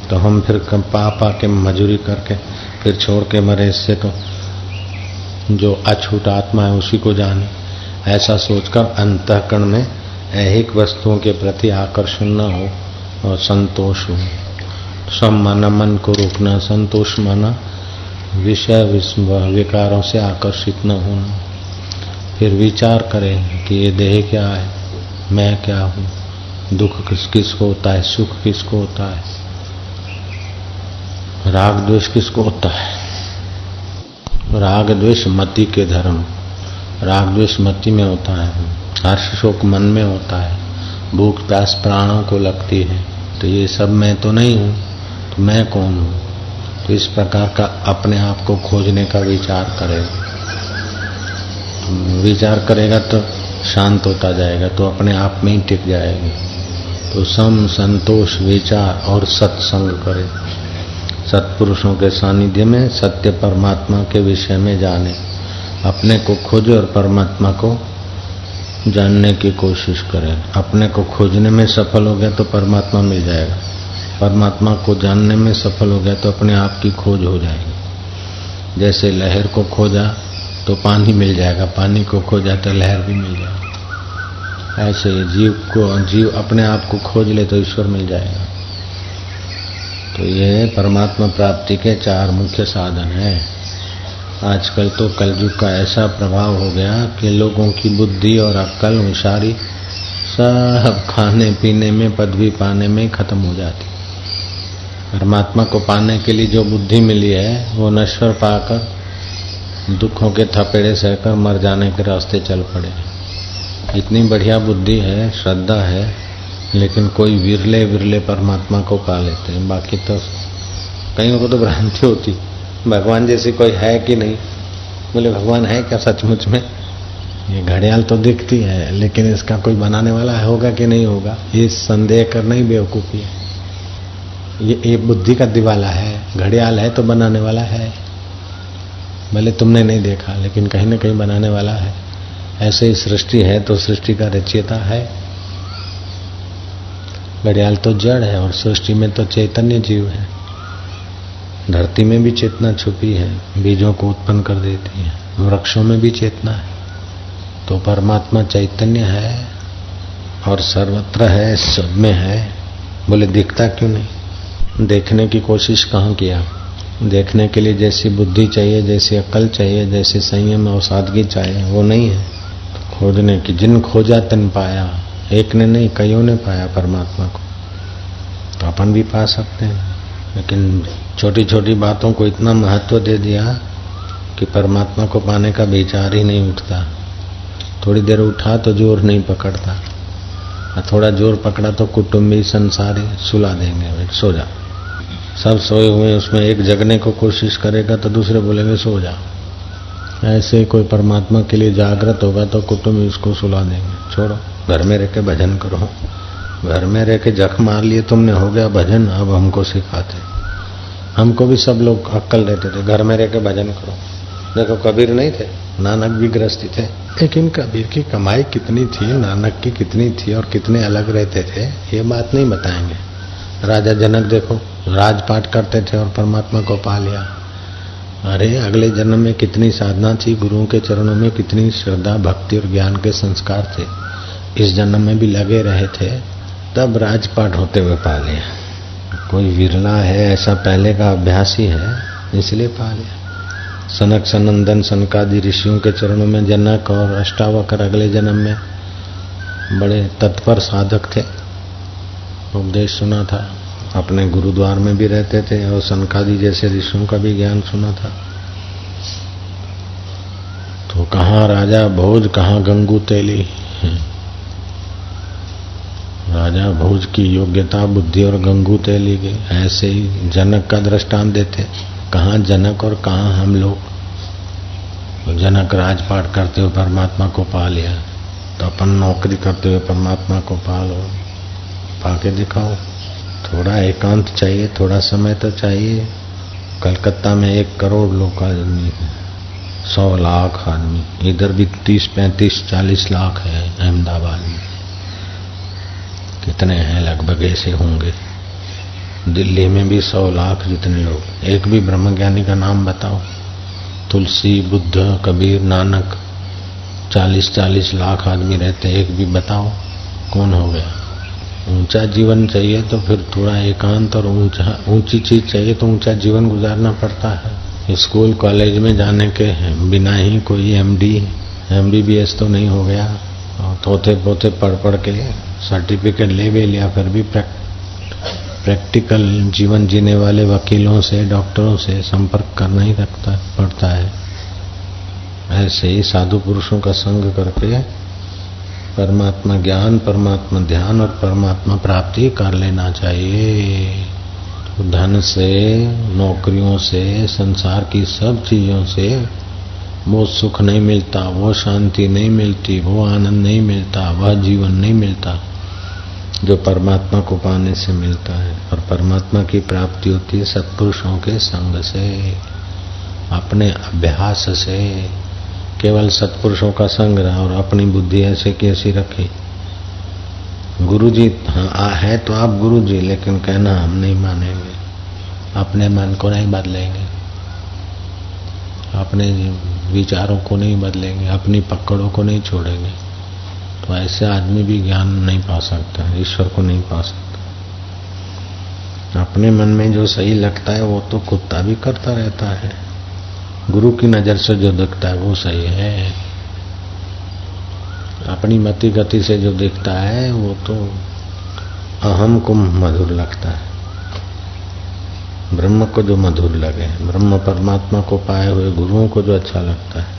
तो हम फिर पा के मजूरी करके फिर छोड़ के मरे, इससे तो जो अछूट आत्मा है उसी को जाने। ऐसा सोचकर अंतःकरण में ऐहिक वस्तुओं के प्रति आकर्षण न हो और संतोष हो। सम माना मन को रोकना, संतोष माना विषय विकारों से आकर्षित न होना। फिर विचार करें कि ये देह क्या है, मैं क्या हूँ, दुख किसको होता है, सुख किसको होता है, राग द्वेष किसको होता है। राग द्वेष मति के धर्म, राग द्वेष मति में होता है, हर्ष शोक मन में होता है, भूख प्यास प्राणों को लगती है, तो ये सब मैं तो नहीं हूँ, तो मैं कौन हूँ। तो इस प्रकार का अपने आप को खोजने का विचार करेगा। विचार करेगा तो शांत होता जाएगा, तो अपने आप में ही टिक जाएगी। तो सम संतोष विचार और सत्संग करे, सत्पुरुषों के सानिध्य में सत्य परमात्मा के विषय में जाने, अपने को खोजे और परमात्मा को जानने की कोशिश करें। अपने को खोजने में सफल हो गया तो परमात्मा मिल जाएगा, परमात्मा को जानने में सफल हो गया तो अपने आप की खोज हो जाएगी। जैसे लहर को खोजा तो पानी मिल जाएगा, पानी को खोजा तो लहर भी मिल जाएगी। ऐसे जीव अपने आप को खोज ले तो ईश्वर मिल जाएगा। तो ये परमात्मा प्राप्ति के 4 मुख्य साधन हैं। आजकल तो कलयुग का ऐसा प्रभाव हो गया कि लोगों की बुद्धि और अक्ल होशियारी सब खाने पीने में, पदवी पाने में खत्म हो जाती। परमात्मा को पाने के लिए जो बुद्धि मिली है वो नश्वर पाकर दुखों के थपेड़े सहकर मर जाने के रास्ते चल पड़े। इतनी बढ़िया बुद्धि है, श्रद्धा है, लेकिन कोई विरले विरले परमात्मा को पा लेते हैं। बाकी तो कईयों को तो भ्रांति होती, भगवान जैसी कोई है कि नहीं। बोले भगवान है क्या सचमुच में? ये घड़ियाल तो दिखती है, लेकिन इसका कोई बनाने वाला होगा कि नहीं होगा, ये संदेह करना ही बेवकूफ़ी है। ये बुद्धि का दिवाला है। घड़ियाल है तो बनाने वाला है, भले तुमने नहीं देखा, लेकिन कहीं न कहीं बनाने वाला है। ऐसे ही सृष्टि है तो सृष्टि का रचयिता है। घड़ियाल तो जड़ है और सृष्टि में तो चैतन्य जीव है। धरती में भी चेतना छुपी है, बीजों को उत्पन्न कर देती है। वृक्षों में भी चेतना है। तो परमात्मा चैतन्य है और सर्वत्र है, सब में है। बोले दिखता क्यों नहीं? देखने की कोशिश कहाँ किया? देखने के लिए जैसी बुद्धि चाहिए, जैसी अक्ल चाहिए, जैसे संयम और सादगी चाहिए, वो नहीं है। तो खोजने की, जिन खोजा तन पाया। एक ने नहीं, कईयों ने पाया परमात्मा को। तो अपन भी पा सकते हैं, लेकिन छोटी छोटी बातों को इतना महत्व दे दिया कि परमात्मा को पाने का विचार ही नहीं उठता। थोड़ी देर उठा तो जोर नहीं पकड़ता, और थोड़ा जोर पकड़ा तो कुटुंबी संसारी सुला देंगे, सो जा। सब सोए हुए, उसमें एक जगने को कोशिश करेगा तो दूसरे बोलेंगे सो जा। ऐसे कोई परमात्मा के लिए जागृत होगा तो कुटुंब इसको सुला देंगे, छोड़ो, घर में रह के भजन करो। घर में रह के जख मार लिए तुमने, हो गया भजन, अब हमको सिखाते। हमको भी सब लोग अक्कल देते थे, घर में रह के भजन करो। देखो कबीर नहीं थे, नानक भी गृहस्थी थे, लेकिन कबीर की कमाई कितनी थी, नानक की कितनी थी और कितने अलग रहते थे, ये बात नहीं बताएंगे। राजा जनक देखो, राजपाट करते थे और परमात्मा को पा लिया। अरे अगले जन्म में कितनी साधना थी, गुरुओं के चरणों में कितनी श्रद्धा, भक्ति और ज्ञान के संस्कार थे। इस जन्म में भी लगे रहे थे, तब राजपाट होते हुए पा लिया। कोई विरला है ऐसा, पहले का अभ्यासी है, इसलिए पा लिया। सनक सनंदन सनकादि ऋषियों के चरणों में जनक और अष्टावक्र अगले जन्म में बड़े तत्पर साधक थे, उपदेश सुना था, अपने गुरुद्वार में भी रहते थे और सनकादि जैसे ऋषियों का भी ज्ञान सुना था। तो कहाँ राजा भोज, कहाँ गंगू तेली। राजा भोज की योग्यता, बुद्धि और गंगू तेली के। ऐसे ही जनक का दृष्टांत देते, कहाँ जनक और कहाँ हम लोग। तो जनक राजपाट करते हुए परमात्मा को पा लिया, तो अपन नौकरी करते हुए परमात्मा को पा लो, पाके दिखाओ। थोड़ा एकांत चाहिए, थोड़ा समय तो चाहिए। कलकत्ता में 1 करोड़ लोग आदमी है, 100 लाख आदमी, इधर भी 30, 35, 40 लाख है। अहमदाबाद में कितने हैं? लगभग ऐसे होंगे। दिल्ली में भी 100 लाख जितने लोग। एक भी ब्रह्मज्ञानी का नाम बताओ। तुलसी, बुद्ध, कबीर, नानक, 40-40 लाख आदमी रहते, एक भी बताओ कौन हो गया? ऊंचा जीवन चाहिए तो फिर थोड़ा एकांत और ऊंची चीज चाहिए तो ऊंचा जीवन गुजारना पड़ता है। स्कूल कॉलेज में जाने के बिना ही कोई MD, MBBS तो नहीं हो गया, और तोते पोते पढ़ के सर्टिफिकेट ले भी लिया, फिर भी प्रैक्टिकल जीवन जीने वाले वकीलों से, डॉक्टरों से संपर्क करना ही पड़ता है। ऐसे ही साधु पुरुषों का संग करके परमात्मा ज्ञान, परमात्मा ध्यान और परमात्मा प्राप्ति कर लेना चाहिए। तो धन से, नौकरियों से, संसार की सब चीजों से वो सुख नहीं मिलता, वो शांति नहीं मिलती, वो आनंद नहीं मिलता, वह जीवन नहीं मिलता जो परमात्मा को पाने से मिलता है। और परमात्मा की प्राप्ति होती है सत्पुरुषों के संग से, अपने अभ्यास से। केवल सत्पुरुषों का संग रहा और अपनी बुद्धि ऐसे कैसी रखी। गुरुजी हाँ है तो आप गुरुजी, लेकिन कहना हम नहीं मानेंगे, अपने मन को नहीं बदलेंगे, अपने विचारों को नहीं बदलेंगे, अपनी पकड़ों को नहीं छोड़ेंगे। तो ऐसे आदमी भी ज्ञान नहीं पा सकता, ईश्वर को नहीं पा सकता। अपने मन में जो सही लगता है वो तो कुत्ता भी करता रहता है। गुरु की नजर से जो दिखता है वो सही है। अपनी मति गति से जो दिखता है वो तो अहम को मधुर लगता है। ब्रह्म को जो मधुर लगे, ब्रह्म परमात्मा को पाए हुए गुरुओं को जो अच्छा लगता है।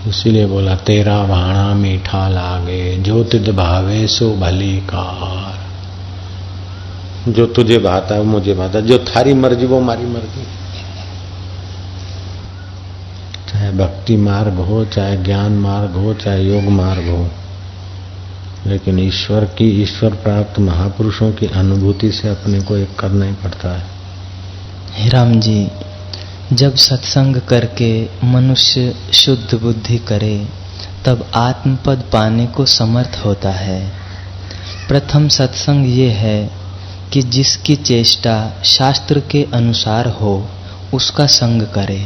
इसीलिए बोला तेरा वाणा मीठा लागे, जो तुझ भावे सो भली कार। जो तुझे भाता है वो मुझे भाता है, जो थारी मर्जी वो हमारी मर्जी। चाहे भक्ति मार्ग हो, चाहे ज्ञान मार्ग हो, चाहे योग मार्ग हो, लेकिन ईश्वर प्राप्त महापुरुषों की अनुभूति से अपने को एक करना ही पड़ता है। हे राम जी, जब सत्संग करके मनुष्य शुद्ध बुद्धि करे तब आत्मपद पाने को समर्थ होता है। प्रथम सत्संग ये है कि जिसकी चेष्टा शास्त्र के अनुसार हो उसका संग करे।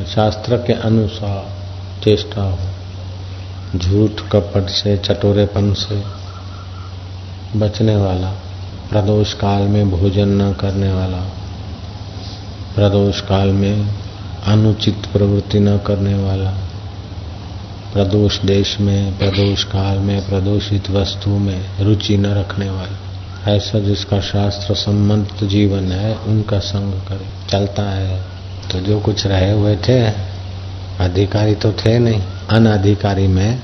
शास्त्र के अनुसार चेष्टा हो, झूठ कपट से चटोरेपन से बचने वाला, प्रदोष काल में भोजन न करने वाला, प्रदोष काल में अनुचित प्रवृत्ति न करने वाला, प्रदोष देश में, प्रदोष काल में, प्रदोषित वस्तु में रुचि न रखने वाला, ऐसा जिसका शास्त्र सम्मत जीवन है उनका संग करे। चलता है तो जो कुछ रहे हुए थे, अधिकारी तो थे नहीं, अनधिकारी में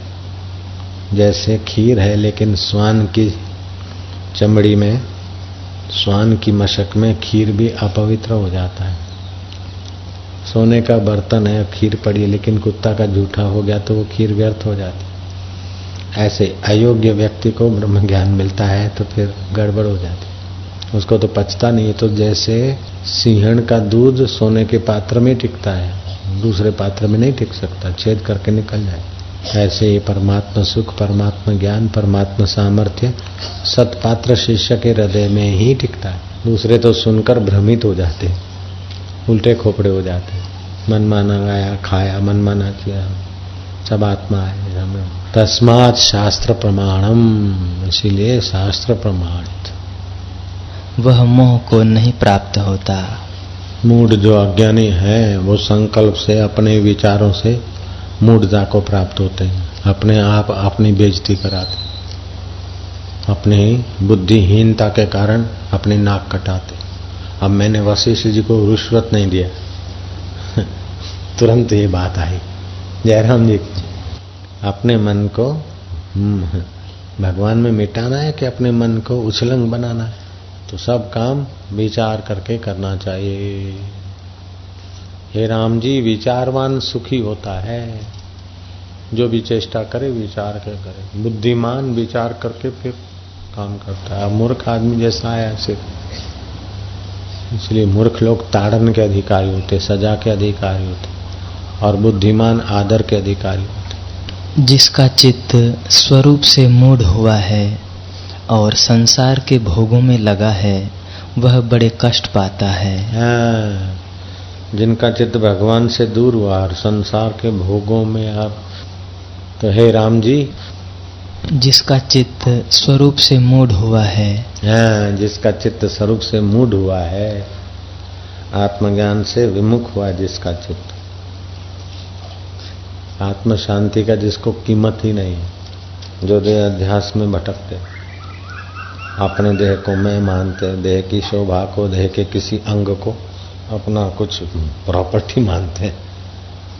जैसे खीर है लेकिन स्वान की चमड़ी में, स्वान की मशक में खीर भी अपवित्र हो जाता है। सोने का बर्तन है, खीर पड़ी लेकिन कुत्ता का जूठा हो गया तो वो खीर व्यर्थ हो जाती। ऐसे अयोग्य व्यक्ति को ब्रह्म ज्ञान मिलता है तो फिर गड़बड़ हो जाती, उसको तो पचता नहीं है। तो जैसे सिंहण का दूध सोने के पात्र में टिकता है, दूसरे पात्र में नहीं टिक सकता, छेद करके निकल जाए। ऐसे ही परमात्मा सुख, परमात्मा ज्ञान, परमात्मा सामर्थ्य सत्पात्र शिष्य के हृदय में ही टिकता है। दूसरे तो सुनकर भ्रमित हो जाते, उल्टे खोपड़े हो जाते, मनमाना गाया खाया, मनमाना किया, सब आत्मा है। तस्मात् शास्त्र प्रमाणम, इसीलिए शास्त्र प्रमाणित। वह मोह को नहीं प्राप्त होता। मूढ़ जो अज्ञानी है वो संकल्प से, अपने विचारों से मूढ़ता को प्राप्त होते हैं, अपने आप अपनी बेइज्जती कराते, अपनी बुद्धिहीनता के कारण अपनी नाक कटाते। अब मैंने वशिष्ठ जी को रिश्वत नहीं दिया तुरंत ये बात आई जयराम जी, अपने मन को भगवान में मिटाना है कि अपने मन को उछलंग बनाना है, तो सब काम विचार करके करना चाहिए। हे राम जी, विचारवान सुखी होता है, जो भी चेष्टा करे विचार के करे। बुद्धिमान विचार करके फिर काम करता है, मूर्ख आदमी जैसा है ऐसे। इसलिए मूर्ख लोग ताड़न के अधिकारी होते, सजा के अधिकारी होते, और बुद्धिमान आदर के अधिकारी होते। जिसका चित्त स्वरूप से मूढ़ हुआ है और संसार के भोगों में लगा है वह बड़े कष्ट पाता है। जिनका चित्त भगवान से दूर हुआ और संसार के भोगों में आप, तो हे राम जी, जिसका चित्त स्वरूप से मूढ़ हुआ है, जिसका चित्त स्वरूप से मूढ़ हुआ है, आत्मज्ञान से विमुख हुआ जिसका चित्त, आत्म शांति का जिसको कीमत ही नहीं, जो देह अध्यास में भटकते, अपने देह को मैं मानते, देह की शोभा को, देह के किसी अंग को अपना कुछ प्रॉपर्टी मानते,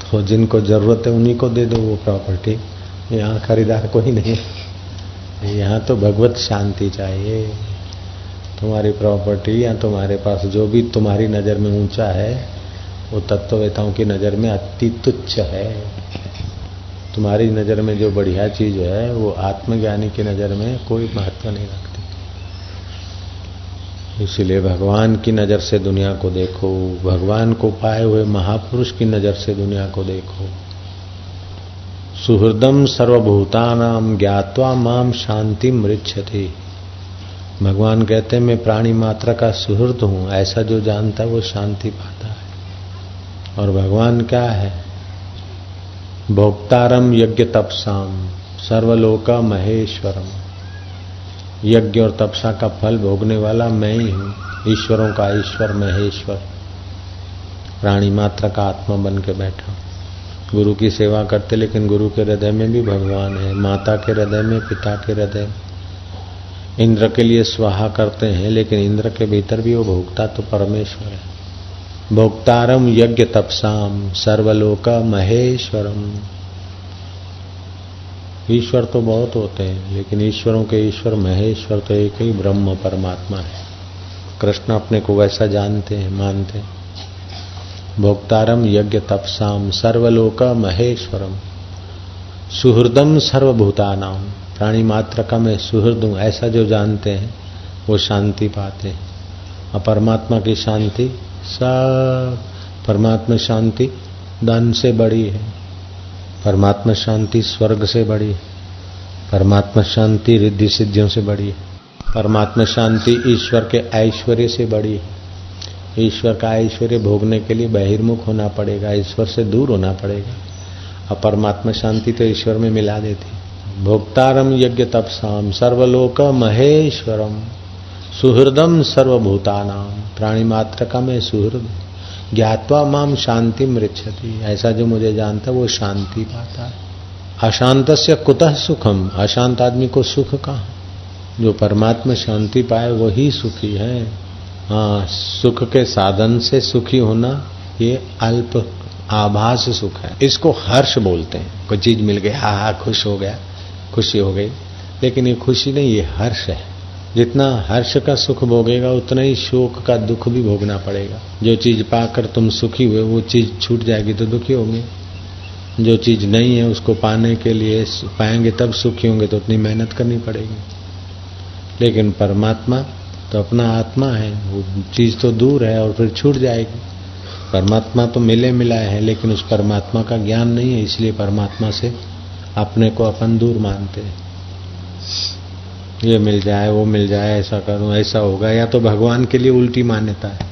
तो जिनको जरूरत है उन्हीं को दे दो वो प्रॉपर्टी। यहाँ खरीदार कोई नहीं, यहाँ तो भगवत शांति चाहिए। तुम्हारी प्रॉपर्टी या तुम्हारे पास जो भी तुम्हारी नजर में ऊंचा है वो तत्ववेताओं की नजर में अति तुच्छ है। तुम्हारी नजर में जो बढ़िया चीज है वो आत्मज्ञानी की नजर में कोई महत्व नहीं रखती। इसलिए भगवान की नजर से दुनिया को देखो, भगवान को पाए हुए महापुरुष की नजर से दुनिया को देखो। सुहृदम सर्वभूतानाम ज्ञात्वा माम शांति मृच्छति। भगवान कहते हैं मैं प्राणी मात्र का सुहृद हूं, ऐसा जो जानता है वो शांति पाता है। और भगवान क्या है? भोक्तारम यज्ञ तपसाम सर्वलोका महेश्वरम। यज्ञ और तपस्या का फल भोगने वाला मैं ही हूँ, ईश्वरों का ईश्वर महेश्वर, प्राणी मात्र का आत्मा बन के बैठा। गुरु की सेवा करते, लेकिन गुरु के हृदय में भी भगवान है, माता के हृदय में, पिता के हृदय में। इंद्र के लिए स्वाहा करते हैं, लेकिन इंद्र के भीतर भी वो भोक्ता तो परमेश्वर है। भोक्तारम यज्ञ तपसाम सर्वलोक महेश्वरम। ईश्वर तो बहुत होते हैं, लेकिन ईश्वरों के ईश्वर महेश्वर तो एक ही ब्रह्म परमात्मा है। कृष्ण अपने को वैसा जानते हैं, मानते हैं। भोक्तारम यज्ञ तपसाम सर्वलोक महेश्वरम सुहृदम सर्वभूतानाम। प्राणी मात्र का मैं सुहृद हूं, ऐसा जो जानते हैं वो शांति पाते हैं। और परमात्मा की शांति, सब परमात्मा शांति धन से बड़ी है, परमात्मा शांति स्वर्ग से बड़ी है, परमात्मा शांति रिद्धि सिद्धियों से बड़ी है, परमात्मा शांति ईश्वर के ऐश्वर्य से बड़ी है। ईश्वर का ऐश्वर्य भोगने के लिए बहिर्मुख होना पड़ेगा, ईश्वर से दूर होना पड़ेगा, और परमात्मा शांति तो ईश्वर में मिला देती। भोक्तारम यज्ञ तपसाम सर्वलोक महेश्वरम सुहृदम सर्वभूतानाम। प्राणी मात्र का मैं सुहृद, ज्ञात्वा माम शांति मृच्छति। ऐसा जो मुझे जानता है वो शांति पाता है। अशांतस्य कुतः सुखम। अशांत आदमी को सुख कहाँ? जो परमात्मा शांति पाए वही सुखी है। हाँ, सुख के साधन से सुखी होना ये अल्प आभास सुख है। इसको हर्ष बोलते हैं। कोई चीज मिल गई, हा हा खुश हो गया, खुशी हो गई, लेकिन ये खुशी नहीं, ये हर्ष है। जितना हर्ष का सुख भोगेगा उतना ही शोक का दुख भी भोगना पड़ेगा। जो चीज पाकर तुम सुखी हुए वो चीज छूट जाएगी तो दुखी होंगे। जो चीज नहीं है उसको पाने के लिए पाएंगे तब सुखी होंगे, तो उतनी मेहनत करनी पड़ेगी। लेकिन परमात्मा तो अपना आत्मा है, वो चीज तो दूर है और फिर छूट जाएगी। परमात्मा तो मिले मिलाए हैं, लेकिन उस परमात्मा का ज्ञान नहीं है, इसलिए परमात्मा से अपने को अपन दूर मानते हैं। ये मिल जाए, वो मिल जाए, ऐसा करूं, ऐसा होगा। या तो भगवान के लिए उल्टी मान्यता है,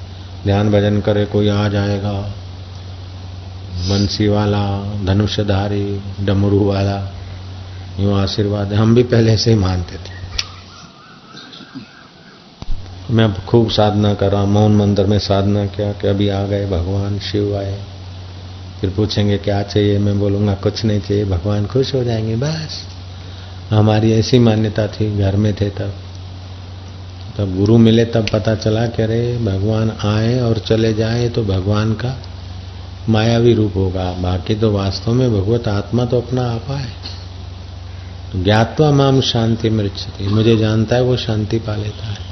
ध्यान भजन करे कोई आ जाएगा, बंसी वाला, धनुषधारी, डमरू वाला, यूं आशीर्वाद। हम भी पहले से ही मानते थे। मैं खूब साधना कर रहा, मौन मंदिर में साधना किया कि अभी आ गए भगवान शिव आए, फिर पूछेंगे क्या चाहिए, मैं बोलूंगा कुछ नहीं चाहिए, भगवान खुश हो जाएंगे, बस। हमारी ऐसी मान्यता थी, घर में थे तब गुरु मिले तब पता चला कि अरे भगवान आए और चले जाए तो भगवान का मायावी रूप होगा, बाकी तो वास्तव में भगवत आत्मा तो अपना आपा है। तो ज्ञात्वा माम शांति मृच्छति, मुझे जानता है वो शांति पा लेता है।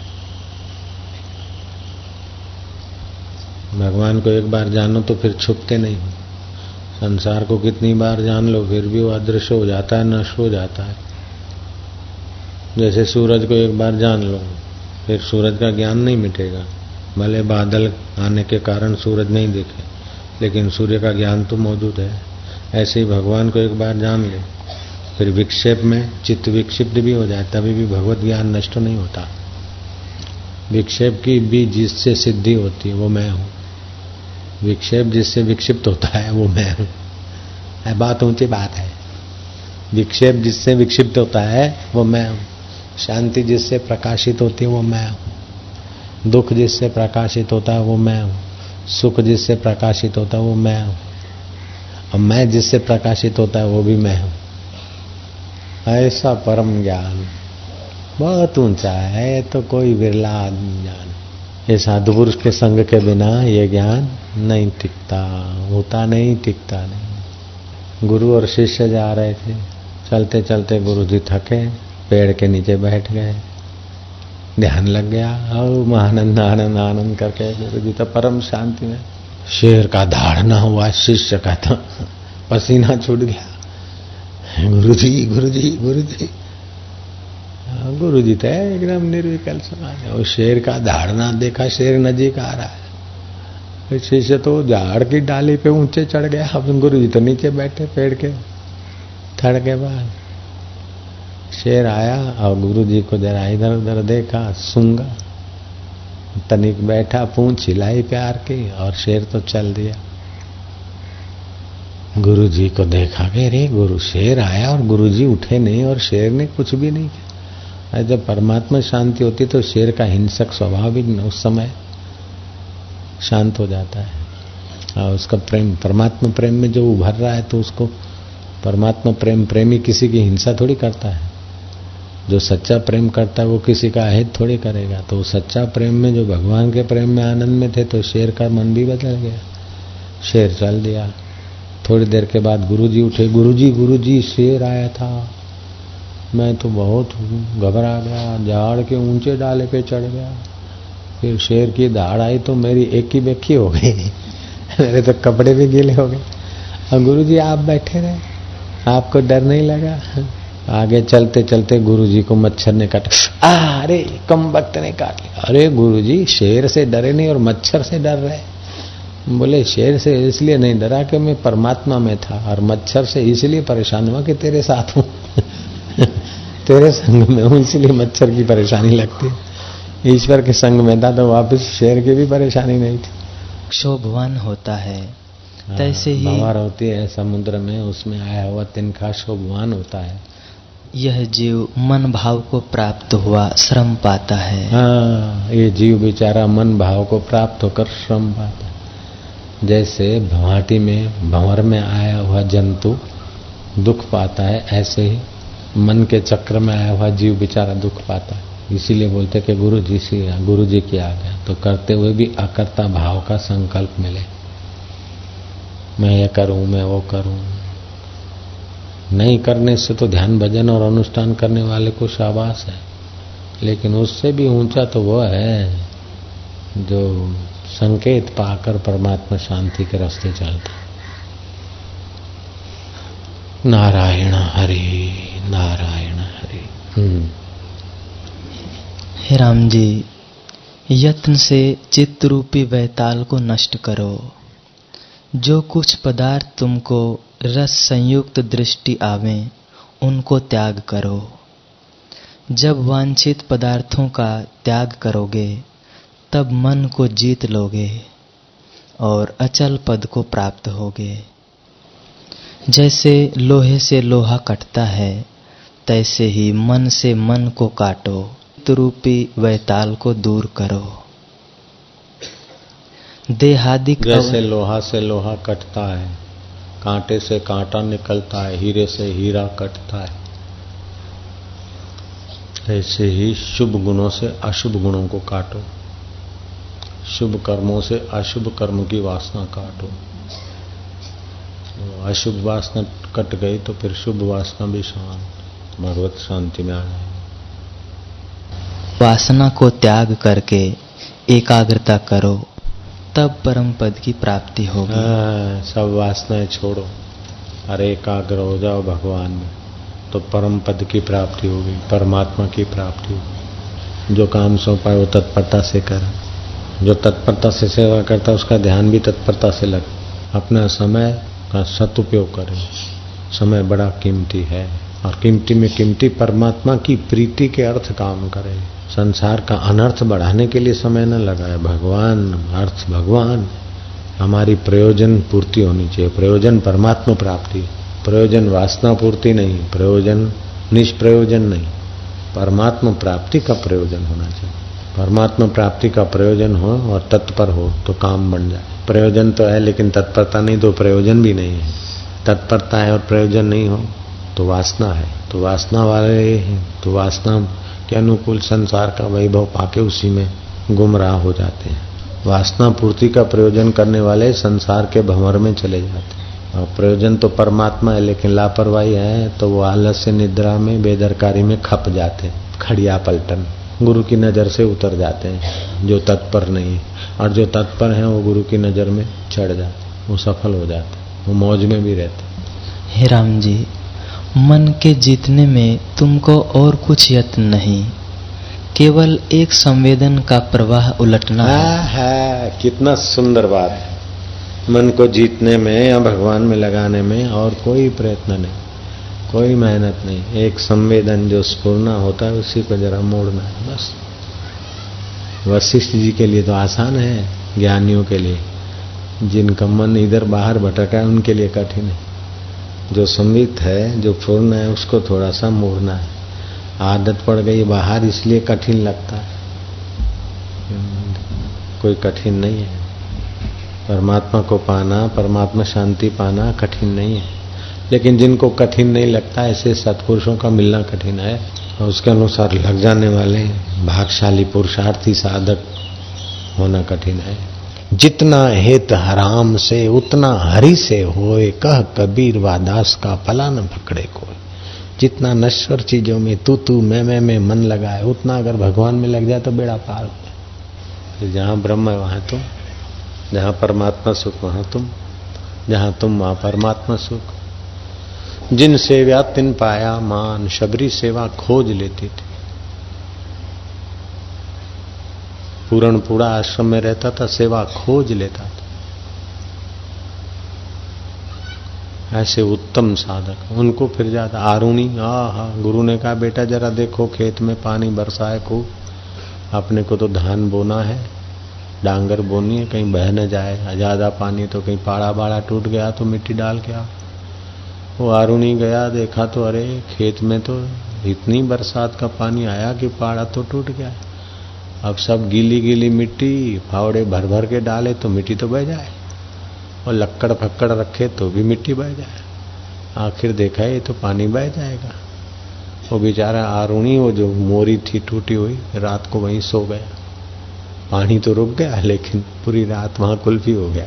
भगवान को एक बार जानो तो फिर छुपते नहीं। संसार को कितनी बार जान लो फिर भी वो अदृश्य हो जाता है, नष्ट हो जाता है। जैसे सूरज को एक बार जान लो फिर सूरज का ज्ञान नहीं मिटेगा। भले बादल आने के कारण सूरज नहीं दिखे, लेकिन सूर्य का ज्ञान तो मौजूद है। ऐसे ही भगवान को एक बार जान ले फिर विक्षेप में चित्त विक्षिप्त भी हो जाए तभी भी भगवत ज्ञान नष्ट नहीं होता। विक्षेप की भी जिससे सिद्धि होती है वो मैं हूँ, विक्षेप जिससे विक्षिप्त होता है वो मैं हूँ। बात ऊंची बात है। विक्षेप जिससे विक्षिप्त होता है वो मैं हूँ, शांति जिससे प्रकाशित होती है वो मैं हूँ, दुख जिससे प्रकाशित होता है वो मैं हूँ, सुख जिससे प्रकाशित होता है वो मैं हूँ, और मैं जिससे प्रकाशित होता है वो भी मैं हूँ। ऐसा परम ज्ञान बहुत ऊंचा है, तो कोई बिरला आदमी जान। ये साधु पुरुष के संग के बिना ये ज्ञान नहीं टिकता, होता नहीं, टिकता नहीं। गुरु और शिष्य जा रहे थे, चलते चलते गुरु जी थके, पेड़ के नीचे बैठ गए, ध्यान लग गया और आनंद आनंद आनंद करके गुरु जी तो परम शांति में। शेर का धाड़ना हुआ, शिष्य का तो पसीना छूट गया। गुरु जी गुरु जी गुरु जी, गुरु जी तो एकदम निर्विकल्प समाज। और शेर का धाड़ना देखा, शेर नजीक आ रहा है, शिष्य तो झाड़ की डाली पे ऊंचे चढ़ गया, अब गुरु जी तो नीचे बैठे पेड़ के थड़ के बाद। शेर आया और गुरु जी को जरा इधर उधर देखा, सूंघा, तनिक बैठा, पूंछ हिलाई प्यार की और शेर तो चल दिया। गुरु जी को देखा कि रे गुरु शेर आया और गुरु जी उठे नहीं और शेर ने कुछ भी नहीं किया। अरे जब परमात्मा शांति होती तो शेर का हिंसक स्वभाव भी उस समय शांत हो जाता है। और उसका प्रेम, परमात्मा प्रेम में जो उभर रहा है तो उसको परमात्मा प्रेमी किसी की हिंसा थोड़ी करता है। जो सच्चा प्रेम करता है वो किसी का अहित थोड़ी करेगा। तो सच्चा प्रेम में जो भगवान के प्रेम में आनंद में थे तो शेर का मन भी बदल गया, शेर चल दिया। थोड़ी देर के बाद गुरुजी उठे, गुरुजी शेर आया था। मैं तो बहुत घबरा गया, झाड़ के ऊंचे डाले पे चढ़ गया। फिर शेर की दहाड़ आई तो मेरी एक की बेखी हो गई मेरे तो कपड़े भी गीले हो गए। और गुरुजी आप बैठे रहे, आपको डर नहीं लगा? आगे चलते चलते गुरुजी को मच्छर ने काटा। अरे कम वक्त ने काट लिया। अरे गुरुजी शेर से डरे नहीं और मच्छर से डर रहे। बोले शेर से इसलिए नहीं डरा कि मैं परमात्मा में था, और मच्छर से इसलिए परेशान हुआ कि तेरे साथ हूँ तेरे संग में हूँ इसलिए मच्छर की परेशानी लगती है। ईश्वर के संग में था तो वापस शेर की भी परेशानी नहीं थी। क्षोभवान होता है तैसे ही भंवर होती है समुद्र में, उसमें आया हुआ तिनका क्षोभवान होता है। यह जीव मन भाव को प्राप्त हुआ श्रम पाता है। हाँ, ये जीव बेचारा मन भाव को प्राप्त होकर श्रम पाता है। जैसे भाटी में भंवर में आया हुआ जंतु दुख पाता है, ऐसे ही मन के चक्र में आया हुआ जीव बेचारा दुख पाता है। इसीलिए बोलते कि गुरु जी की आ गया तो करते हुए भी अकर्ता भाव का संकल्प मिले। मैं ये करूं, मैं वो करूं। नहीं करने से तो ध्यान भजन और अनुष्ठान करने वाले को शाबाश है, लेकिन उससे भी ऊंचा तो वो है जो संकेत पाकर परमात्मा शांति के रास्ते चलता। नारायण हरि नारायण हरि। हे राम जी, यत्न से चित्त रूपी वैताल को नष्ट करो। जो कुछ पदार्थ तुमको रस संयुक्त दृष्टि आवे उनको त्याग करो। जब वांछित पदार्थों का त्याग करोगे तब मन को जीत लोगे और अचल पद को प्राप्त होगे। जैसे लोहे से लोहा कटता है तैसे ही मन से मन को काटो, रूपी वैताल को दूर करो। देहादिक जैसे लोहा से लोहा कटता है, कांटे से कांटा निकलता है, हीरे से हीरा कटता है, ऐसे ही शुभ गुणों से अशुभ गुणों को काटो, शुभ कर्मों से अशुभ कर्म की वासना काटो। अशुभ वासना कट गई तो फिर शुभ वासना भी शांत, भगवत शांति में आ जाए। वासना को त्याग करके एकाग्रता करो, तब परम पद की प्राप्ति होगी। सब वासनाएं छोड़ो और एकाग्र हो जाओ भगवान में, तो परम पद की प्राप्ति होगी, परमात्मा की प्राप्ति होगी। जो काम सौंपा है वो तत्परता से कर। जो तत्परता से सेवा करता है उसका ध्यान भी तत्परता से लग। अपना समय का सदुपयोग करें। समय बड़ा कीमती है और कीमती में कीमती परमात्मा की प्रीति के अर्थ काम करें। संसार का अनर्थ बढ़ाने के लिए समय न लगाए। भगवान अर्थ भगवान, हमारी प्रयोजन पूर्ति होनी चाहिए। प्रयोजन परमात्मा प्राप्ति, प्रयोजन वासना पूर्ति नहीं, प्रयोजन निष्प्रयोजन नहीं, परमात्मा प्राप्ति का प्रयोजन होना चाहिए। परमात्मा प्राप्ति का प्रयोजन हो और तत्पर हो तो काम बन जाए। प्रयोजन तो है लेकिन तत्परता नहीं तो प्रयोजन भी नहीं है। तत्परता है और प्रयोजन नहीं हो तो वासना है। तो वासना वाले हैं तो वासना के अनुकूल संसार का वैभव पाके उसी में गुमराह हो जाते हैं। वासना पूर्ति का प्रयोजन करने वाले संसार के भंवर में चले जाते हैं। और प्रयोजन तो परमात्मा है लेकिन लापरवाही है तो वो आलस्य निद्रा में बेदरकारी में खप जाते हैं। खड़िया पलटन गुरु की नजर से उतर जाते हैं जो तत्पर नहीं है, और जो तत्पर हैं वो गुरु की नजर में चढ़ जाते, वो सफल हो जाते, वो मौज में भी रहते। हे राम जी, मन के जीतने में तुमको और कुछ यत्न नहीं, केवल एक संवेदन का प्रवाह उलटना है। कितना सुंदर बात है। मन को जीतने में या भगवान में लगाने में और कोई प्रयत्न नहीं, कोई मेहनत नहीं। एक संवेदन जो स्फुरना होता है उसी को जरा मोड़ना है बस। वशिष्ठ जी के लिए तो आसान है, ज्ञानियों के लिए, जिनका मन इधर बाहर भटका है उनके लिए कठिन है। जो संवित है, जो पूर्ण है, उसको थोड़ा सा मोड़ना है। आदत पड़ गई बाहर इसलिए कठिन लगता है, कोई कठिन नहीं है। परमात्मा को पाना, परमात्मा शांति पाना कठिन नहीं है। लेकिन जिनको कठिन नहीं लगता ऐसे सत्पुरुषों का मिलना कठिन है और उसके अनुसार लग जाने वाले भागशाली पुरुषार्थी साधक होना कठिन है। जितना हित हराम से उतना हरि से होए, कह कबीर वादास का पला न पकड़े कोई। जितना नश्वर चीजों में तू मैं में मन लगाए, उतना अगर भगवान में लग जाए तो बेड़ा पार हो जाए। फिर जहाँ ब्रह्म है वहां तुम, जहाँ परमात्मा सुख वहां तुम, जहाँ तुम वहां परमात्मा सुख। जिन सेव्या तिन पाया मान, शबरी सेवा खोज लेती थी। पूरणपुरा आश्रम में रहता था, सेवा खोज लेता था। ऐसे उत्तम साधक उनको फिर जाता आरुणी। गुरु ने कहा बेटा जरा देखो खेत में पानी बरसाए खूब, अपने को तो धान बोना है, डांगर बोनी है, कहीं बह न जाए, ज्यादा पानी तो कहीं पाड़ा बाड़ा टूट गया तो मिट्टी डाल के आओ। वो आरुणी गया, देखा तो अरे खेत में तो इतनी बरसात का पानी आया कि पाड़ा तो टूट गया। अब सब गीली गीली मिट्टी फावड़े भर भर के डाले तो मिट्टी तो बह जाए, और लक्कड़ फक्कड़ रखे तो भी मिट्टी बह जाए। आखिर देखा ये तो पानी बह जाएगा। वो बेचारा आरुणी, वो जो मोरी थी टूटी हुई, रात को वहीं सो गया। पानी तो रुक गया लेकिन पूरी रात वहां कुल्फी हो गया।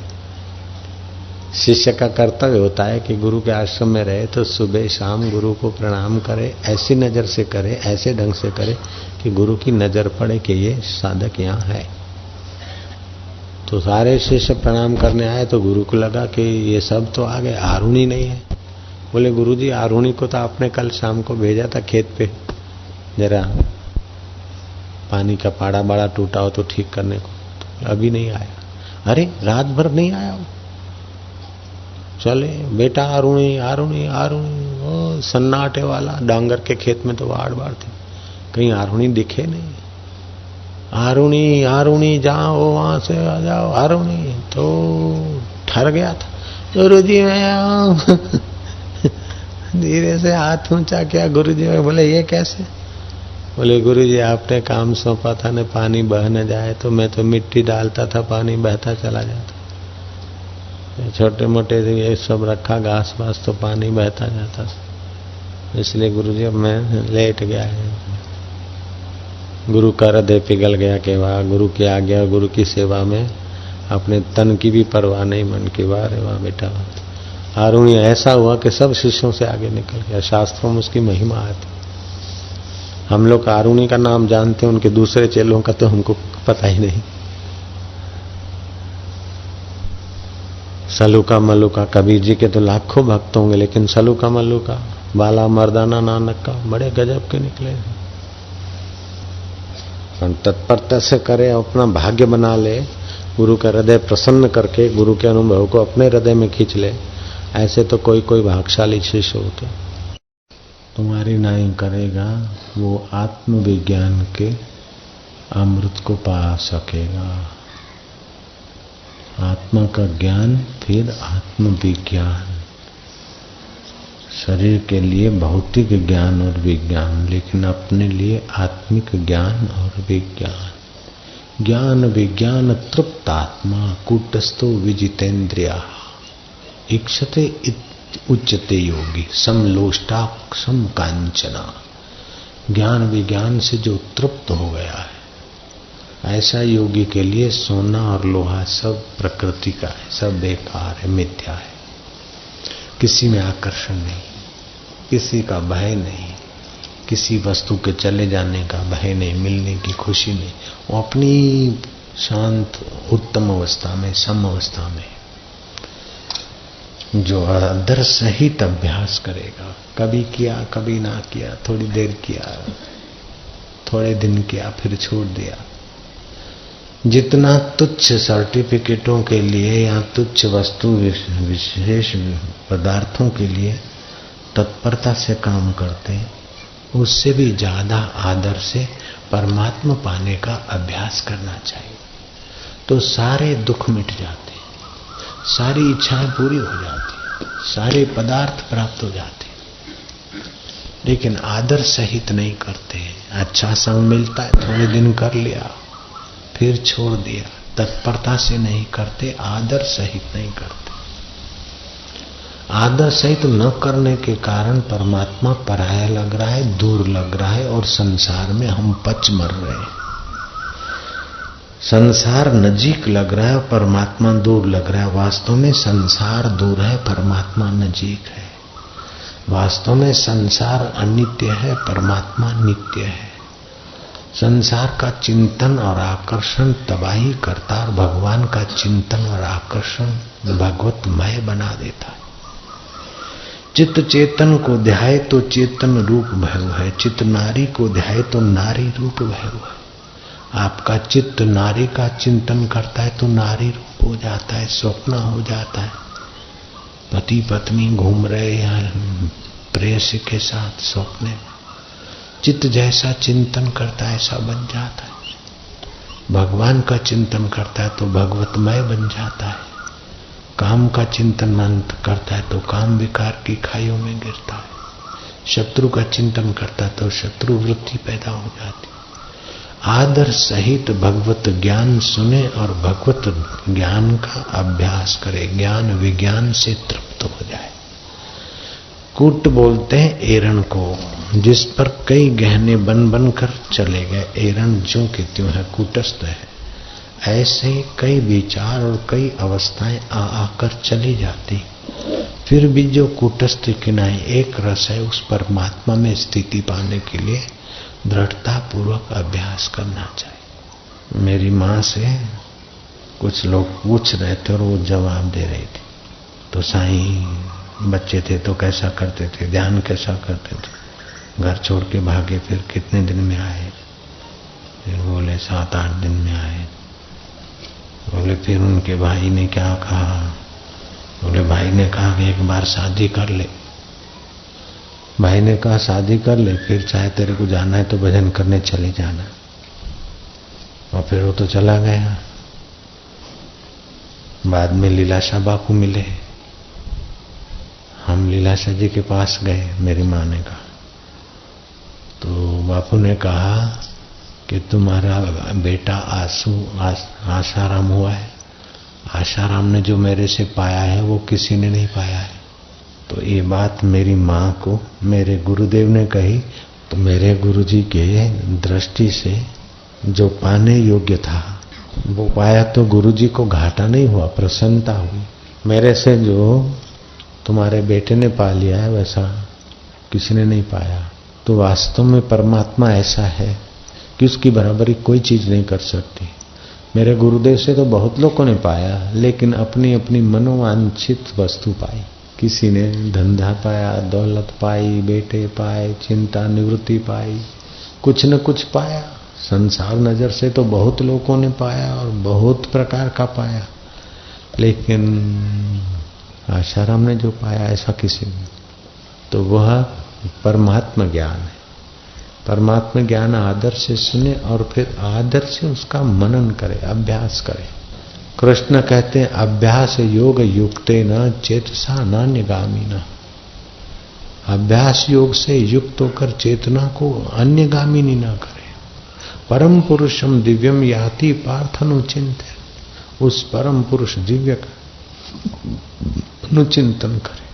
शिष्य का कर्तव्य होता है कि गुरु के आश्रम में रहे तो सुबह शाम गुरु को प्रणाम करे, ऐसी नजर से करे, ऐसे ढंग से करे कि गुरु की नजर पड़े कि ये साधक यहाँ है। तो सारे शिष्य प्रणाम करने आए तो गुरु को लगा कि ये सब तो आ गए, आरुणी नहीं है। बोले गुरुजी आरुणी को तो आपने कल शाम को भेजा था खेत पे, जरा पानी का पाड़ा बाड़ा टूटा हो तो ठीक करने को, तो अभी नहीं आया। अरे रात भर नहीं आया वो। चले बेटा आरुणी आरुणी आरुणी, वो सन्नाटे वाला डांगर के खेत में तो वाड़ वाड़ थी, कहीं आरुणी दिखे नहीं। आरुणी आरुणी जाओ वहां से आ जाओ आरुणी, तो ठहर गया था। गुरुजी मैं धीरे से हाथ ऊंचा किया, गुरुजी मैं। बोले ये कैसे? बोले गुरुजी आपने काम सौंपा था न पानी बह न जाए, तो मैं तो मिट्टी डालता था पानी बहता चला जाता, छोटे मोटे ये सब रखा घास वास तो पानी बहता जाता, इसलिए गुरुजी अब मैं लेट गया है। गुरु का हृदय पिघल गया कि वाह, गुरु की आज्ञा गुरु की सेवा में अपने तन की भी परवाह नहीं, मन की वाह रे वाह बेटा। आरुणी ऐसा हुआ कि सब शिष्यों से आगे निकल गया। शास्त्रों में उसकी महिमा आती। हम लोग आरुणी का नाम जानते हैं, उनके दूसरे चेलों का तो हमको पता ही नहीं। सलूका मलूका, कबीर जी के तो लाखों भक्त होंगे, लेकिन सलूका मलूका, बाला मर्दाना नानक का बड़े गजब के निकले। तत्परता से करे, अपना भाग्य बना ले, गुरु का हृदय प्रसन्न करके गुरु के अनुभव को अपने हृदय में खींच ले। ऐसे तो कोई कोई भाग्यशाली शिष्य होते। तुम्हारी नाई करेगा वो आत्मविज्ञान के अमृत को पा सकेगा। आत्मा का ज्ञान फिर आत्मविज्ञान। शरीर के लिए भौतिक ज्ञान और विज्ञान, लेकिन अपने लिए आत्मिक ज्ञान और विज्ञान। ज्ञान विज्ञान तृप्त आत्मा कूटस्थो विजितेन्द्रिया इक्षते उच्चते योगी समलोष्टाक समकांचना। ज्ञान विज्ञान से जो तृप्त हो गया है, ऐसा योगी के लिए सोना और लोहा सब प्रकृति का है, सब बेकार है, मिथ्या है। किसी में आकर्षण नहीं, किसी का भय नहीं, किसी वस्तु के चले जाने का भय नहीं, मिलने की खुशी नहीं। वो अपनी शांत उत्तम अवस्था में, सम अवस्था में जो अंदर सहित अभ्यास करेगा, कभी किया कभी ना किया, थोड़ी देर किया, थोड़े दिन किया, फिर छोड़ दिया। जितना तुच्छ सर्टिफिकेटों के लिए या तुच्छ वस्तु विशेष पदार्थों के लिए तत्परता से काम करते, उससे भी ज्यादा आदर से परमात्मा पाने का अभ्यास करना चाहिए। तो सारे दुख मिट जाते, सारी इच्छाएं पूरी हो जाती, सारे पदार्थ प्राप्त हो जाते। लेकिन आदर सहित नहीं करते। अच्छा संग मिलता है, थोड़े दिन कर लिया, फिर छोड़ दिया, तत्परता से नहीं करते, आदर सहित नहीं करते। आदर सहित न करने के कारण परमात्मा पराया लग रहा है, दूर लग रहा है, और संसार में हम पच मर रहे हैं। संसार नजीक लग रहा है, परमात्मा दूर लग रहा है। वास्तव में संसार दूर है, परमात्मा नजीक है। वास्तव में संसार अनित्य है, परमात्मा नित्य है। संसार का चिंतन और आकर्षण तबाही करता, और भगवान का चिंतन और आकर्षण भगवतमय बना देता है। चित्त चेतन को ध्याए तो चेतन रूप भय है, चित्त नारी को ध्याए तो नारी रूप भय है। आपका चित्त नारी का चिंतन करता है तो नारी रूप हो जाता है, स्वप्न हो जाता है। पति पत्नी घूम रहे हैं प्रेयसी के साथ स्वप्न, चित्त जैसा चिंतन करता है ऐसा बन जाता है। भगवान का चिंतन करता है तो भगवतमय बन जाता है। काम का चिंतन मन करता है तो काम विकार की खाइयों में गिरता है। शत्रु का चिंतन करता है तो शत्रु वृत्ति पैदा हो जाती है। आदर सहित भगवत ज्ञान सुने और भगवत ज्ञान का अभ्यास करे, ज्ञान विज्ञान से तृप्त हो जाए। कूट बोलते हैं एरण को, जिस पर कई गहने बन बन कर चले गए। एरण ज्यों की त्यों है, कूटस्थ है। ऐसे कई विचार और कई अवस्थाएं आ आकर चली जाती, फिर भी जो कूटस्थ किनाई एक रस है, उस परमात्मा में स्थिति पाने के लिए दृढ़ता पूर्वक अभ्यास करना चाहिए। मेरी माँ से कुछ लोग पूछ रहे थे और वो जवाब दे रही थी। तो साईं बच्चे थे तो कैसा करते थे, ध्यान कैसा करते थे, घर छोड़ के भागे, फिर कितने दिन में आए? फिर बोले 7-8 दिन में आए। बोले फिर उनके भाई ने क्या कहा? बोले भाई ने कहा कि एक बार शादी कर ले। भाई ने कहा शादी कर ले, फिर चाहे तेरे को जाना है तो भजन करने चले जाना। और फिर वो तो चला गया। बाद में लीलाशाह बापू मिले, हम लीलाशाह जी के पास गए। मेरी माँ ने कहा, तो बापू ने कहा कि तुम्हारा बेटा आशाराम हुआ है। आशाराम ने जो मेरे से पाया है वो किसी ने नहीं पाया है। तो ये बात मेरी माँ को मेरे गुरुदेव ने कही, तो मेरे गुरुजी के दृष्टि से जो पाने योग्य था वो पाया, तो गुरुजी को घाटा नहीं हुआ, प्रसन्नता हुई। मेरे से जो तुम्हारे बेटे ने पा लिया है वैसा किसी ने नहीं पाया। तो वास्तव में परमात्मा ऐसा है कि उसकी बराबरी कोई चीज नहीं कर सकती। मेरे गुरुदेव से तो बहुत लोगों ने पाया, लेकिन अपनी अपनी मनोवांछित वस्तु पाई। किसी ने धंधा पाया, दौलत पाई, बेटे पाए, चिंता निवृत्ति पाई, कुछ न कुछ पाया। संसार नजर से तो बहुत लोगों ने पाया और बहुत प्रकार का पाया, लेकिन आशाराम ने जो पाया ऐसा किसी ने, तो वह परमात्मा ज्ञान है। परमात्मा ज्ञान आदर से सुने और फिर आदर से उसका मनन करे, अभ्यास करे। कृष्ण कहते हैं अभ्यास योग युक्ते न चेतसा नान्यगामी न। अभ्यास योग से युक्त होकर चेतना को अन्यगामिनी न करे। परम पुरुषम दिव्यम याति पार्थनुचिंतन, उस परम पुरुष दिव्य का अनुचिंतन करे,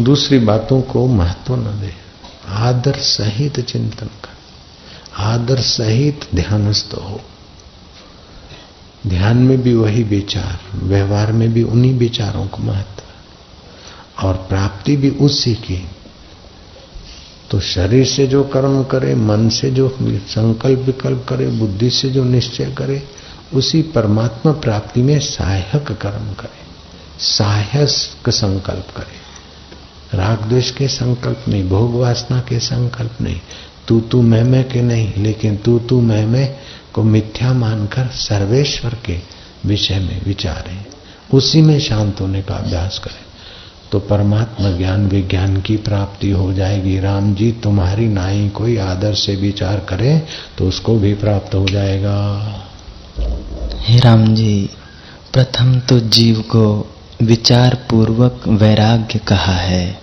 दूसरी बातों को महत्व न दे, आदर सहित चिंतन कर, आदर सहित ध्यानस्थ हो। ध्यान में भी वही विचार, व्यवहार में भी उन्हीं विचारों को महत्व और प्राप्ति भी उसी की। तो शरीर से जो कर्म करे, मन से जो संकल्प विकल्प करे, बुद्धि से जो निश्चय करे, उसी परमात्मा प्राप्ति में सहायक कर्म करे, सहायक संकल्प करे। राग द्वेष के संकल्प नहीं, भोग वासना के संकल्प नहीं, तू मैं के नहीं, लेकिन तू मैं को मिथ्या मानकर सर्वेश्वर के विषय में विचारे, उसी में शांत होने का अभ्यास करें, तो परमात्मा ज्ञान विज्ञान की प्राप्ति हो जाएगी। राम जी तुम्हारी नाई कोई आदर से विचार करे तो उसको भी प्राप्त हो जाएगा। हे राम जी, प्रथम तो जीव को विचार पूर्वक वैराग्य कहा है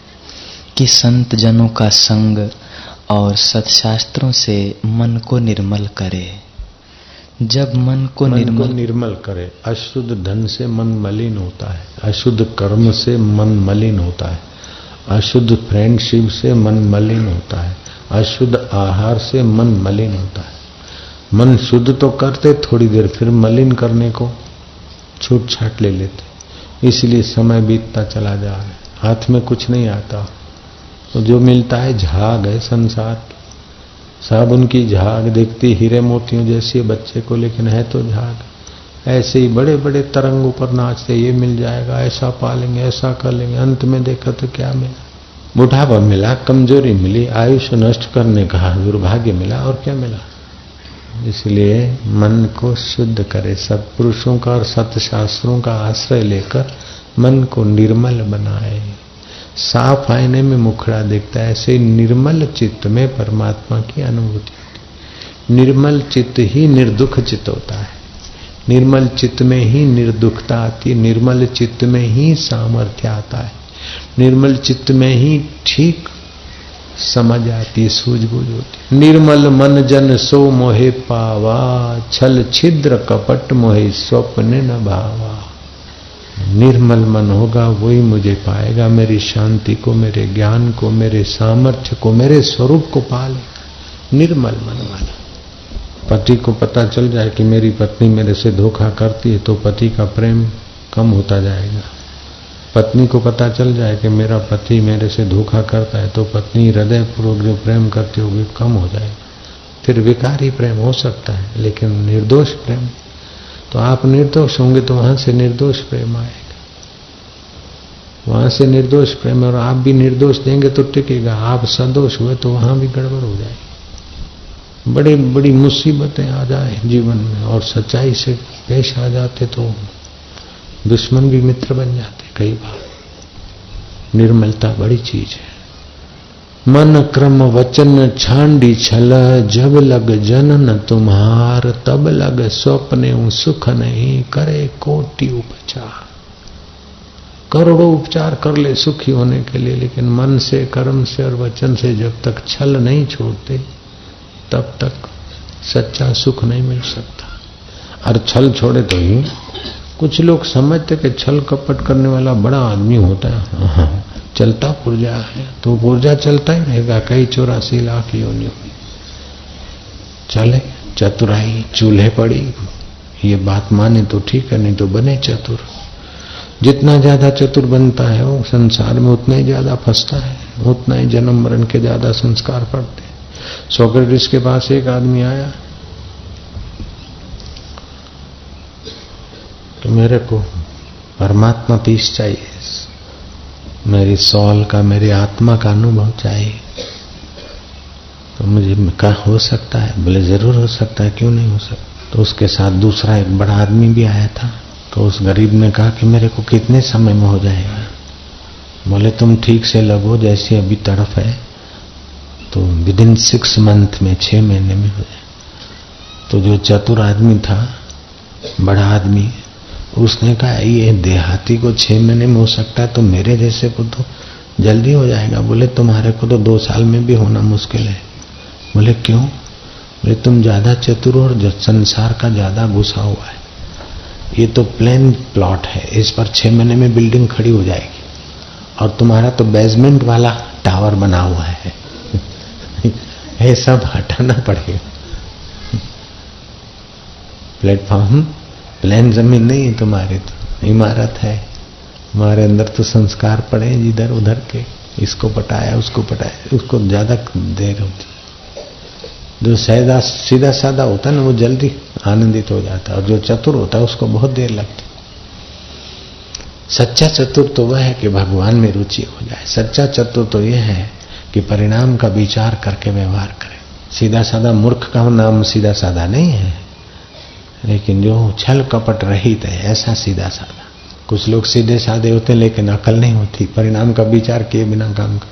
कि संत जनों का संग और सत्शास्त्रों से मन को निर्मल करे। जब मन को निर्मल करे। अशुद्ध धन से मन मलिन होता है, अशुद्ध कर्म से मन मलिन होता है, अशुद्ध फ्रेंडशिप से मन मलिन होता है, अशुद्ध आहार से मन मलिन होता है। मन शुद्ध तो करते थोड़ी देर, फिर मलिन करने को छूट छाट ले लेते। इसलिए समय बीतता चला जा रहा है, हाथ में कुछ नहीं आता। तो जो मिलता है झाग है संसार की, सब उनकी झाग दिखती हीरे मोतियों जैसी बच्चे को, लेकिन है तो झाग। ऐसे ही बड़े बड़े तरंग ऊपर नाचते, ये मिल जाएगा, ऐसा पालेंगे, ऐसा कर लेंगे। अंत में देखा तो क्या मिला? बुढ़ापा मिला, कमजोरी मिली, आयुष्य नष्ट करने का दुर्भाग्य मिला, और क्या मिला? इसलिए मन को शुद्ध करे, सत्पुरुषों का और सत्शास्त्रों का आश्रय लेकर मन को निर्मल बनाए। साफ आईने में मुखड़ा दिखता है, ऐसे निर्मल चित्त में परमात्मा की अनुभूति होती। निर्मल चित्त ही निर्दुख चित्त होता है, निर्मल चित्त में ही निर्दुखता आती है, निर्मल चित्त में ही सामर्थ्य आता है, निर्मल चित्त में ही ठीक समझ आती है, सूझबूझ होती। निर्मल मन जन सो मोहे पावा, छल छिद्र कपट मोहे स्वप्न न भावा। निर्मल मन होगा वही मुझे पाएगा, मेरी शांति को, मेरे ज्ञान को, मेरे सामर्थ्य को, मेरे स्वरूप को पाले। निर्मल मन वाला। पति को पता चल जाए कि मेरी पत्नी मेरे से धोखा करती है तो पति का प्रेम कम होता जाएगा। पत्नी को पता चल जाए कि मेरा पति मेरे से धोखा करता है तो पत्नी हृदय पूर्वक जो प्रेम करती होगी कम हो जाएगा। फिर विकारी प्रेम हो सकता है, लेकिन निर्दोष प्रेम, तो आप निर्दोष होंगे तो वहां से निर्दोष प्रेम आएगा, वहां से निर्दोष प्रेम। और आप भी निर्दोष देंगे तो टिकेगा, आप सदोष हुए तो वहां भी गड़बड़ हो जाएगी। बड़ी बड़ी मुसीबतें आ जाए जीवन में और सच्चाई से पेश आ जाते तो दुश्मन भी मित्र बन जाते कई बार। निर्मलता बड़ी चीज है। मन क्रम वचन छांडी छल, जब लग जनन तुम्हार, तब लग स्वप्ने सुख नहीं, करे कोटि उपचार। करोड़ों उपचार कर ले सुखी होने के लिए, लेकिन मन से, कर्म से और वचन से जब तक छल नहीं छोड़ते तब तक सच्चा सुख नहीं मिल सकता। और छल छोड़े तो ही कुछ लोग समझते कि छल कपट करने वाला बड़ा आदमी होता है, चलता पुर्जा है तो पुर्जा चलता ही रहेगा। कई 84 लाख योनियों में चले, चतुराई चूल्हे पड़ी, ये बात माने तो ठीक है, नहीं तो बने चतुर। जितना ज्यादा चतुर बनता है वो संसार में उतना ही ज्यादा फंसता है, उतना ही जन्म मरण के ज्यादा संस्कार पड़ते हैं। सोक्रेटिस के पास एक आदमी आया, तो मेरे को परमात्मा पीस चाहिए, मेरी सॉल का, मेरी आत्मा का अनुभव चाहिए। तो मुझे कहा हो सकता है? बोले जरूर हो सकता है, क्यों नहीं हो सकता। तो उसके साथ दूसरा एक बड़ा आदमी भी आया था। तो उस गरीब ने कहा कि मेरे को कितने समय में हो जाएगा? बोले तुम ठीक से लगो, जैसे अभी तड़फ है तो विदिन 6 मंथ में, 6 महीने में हो जाए। तो जो चतुर आदमी था, बड़ा आदमी, उसने कहा ये देहाती को 6 महीने में हो सकता है तो मेरे जैसे को तो जल्दी हो जाएगा। बोले तुम्हारे को तो 2 साल में भी होना मुश्किल है। बोले क्यों? बोले तुम ज्यादा चतुर और संसार का ज्यादा घुसा हुआ है। ये तो प्लेन प्लॉट है, इस पर 6 महीने में बिल्डिंग खड़ी हो जाएगी, और तुम्हारा तो बेसमेंट वाला टावर बना हुआ है ये सब हटाना पड़ेगा। प्लेटफॉर्म, प्लेन जमीन नहीं है तुम्हारी, तो इमारत है। हमारे अंदर तो संस्कार पड़े इधर उधर के, इसको पटाया उसको पटाया, उसको ज्यादा देर होती। जो सीधा साधा होता है ना वो जल्दी आनंदित हो जाता है, और जो चतुर होता है उसको बहुत देर लगती। सच्चा चतुर तो वह है कि भगवान में रुचि हो जाए। सच्चा चतुर तो यह है कि परिणाम का विचार करके व्यवहार करे। सीधा साधा मूर्ख का नाम सीधा साधा नहीं है, लेकिन जो छल कपट रहित है ऐसा सीधा साधा। कुछ लोग सीधे साधे होते हैं लेकिन अकल नहीं होती, परिणाम का विचार किए बिना काम कर,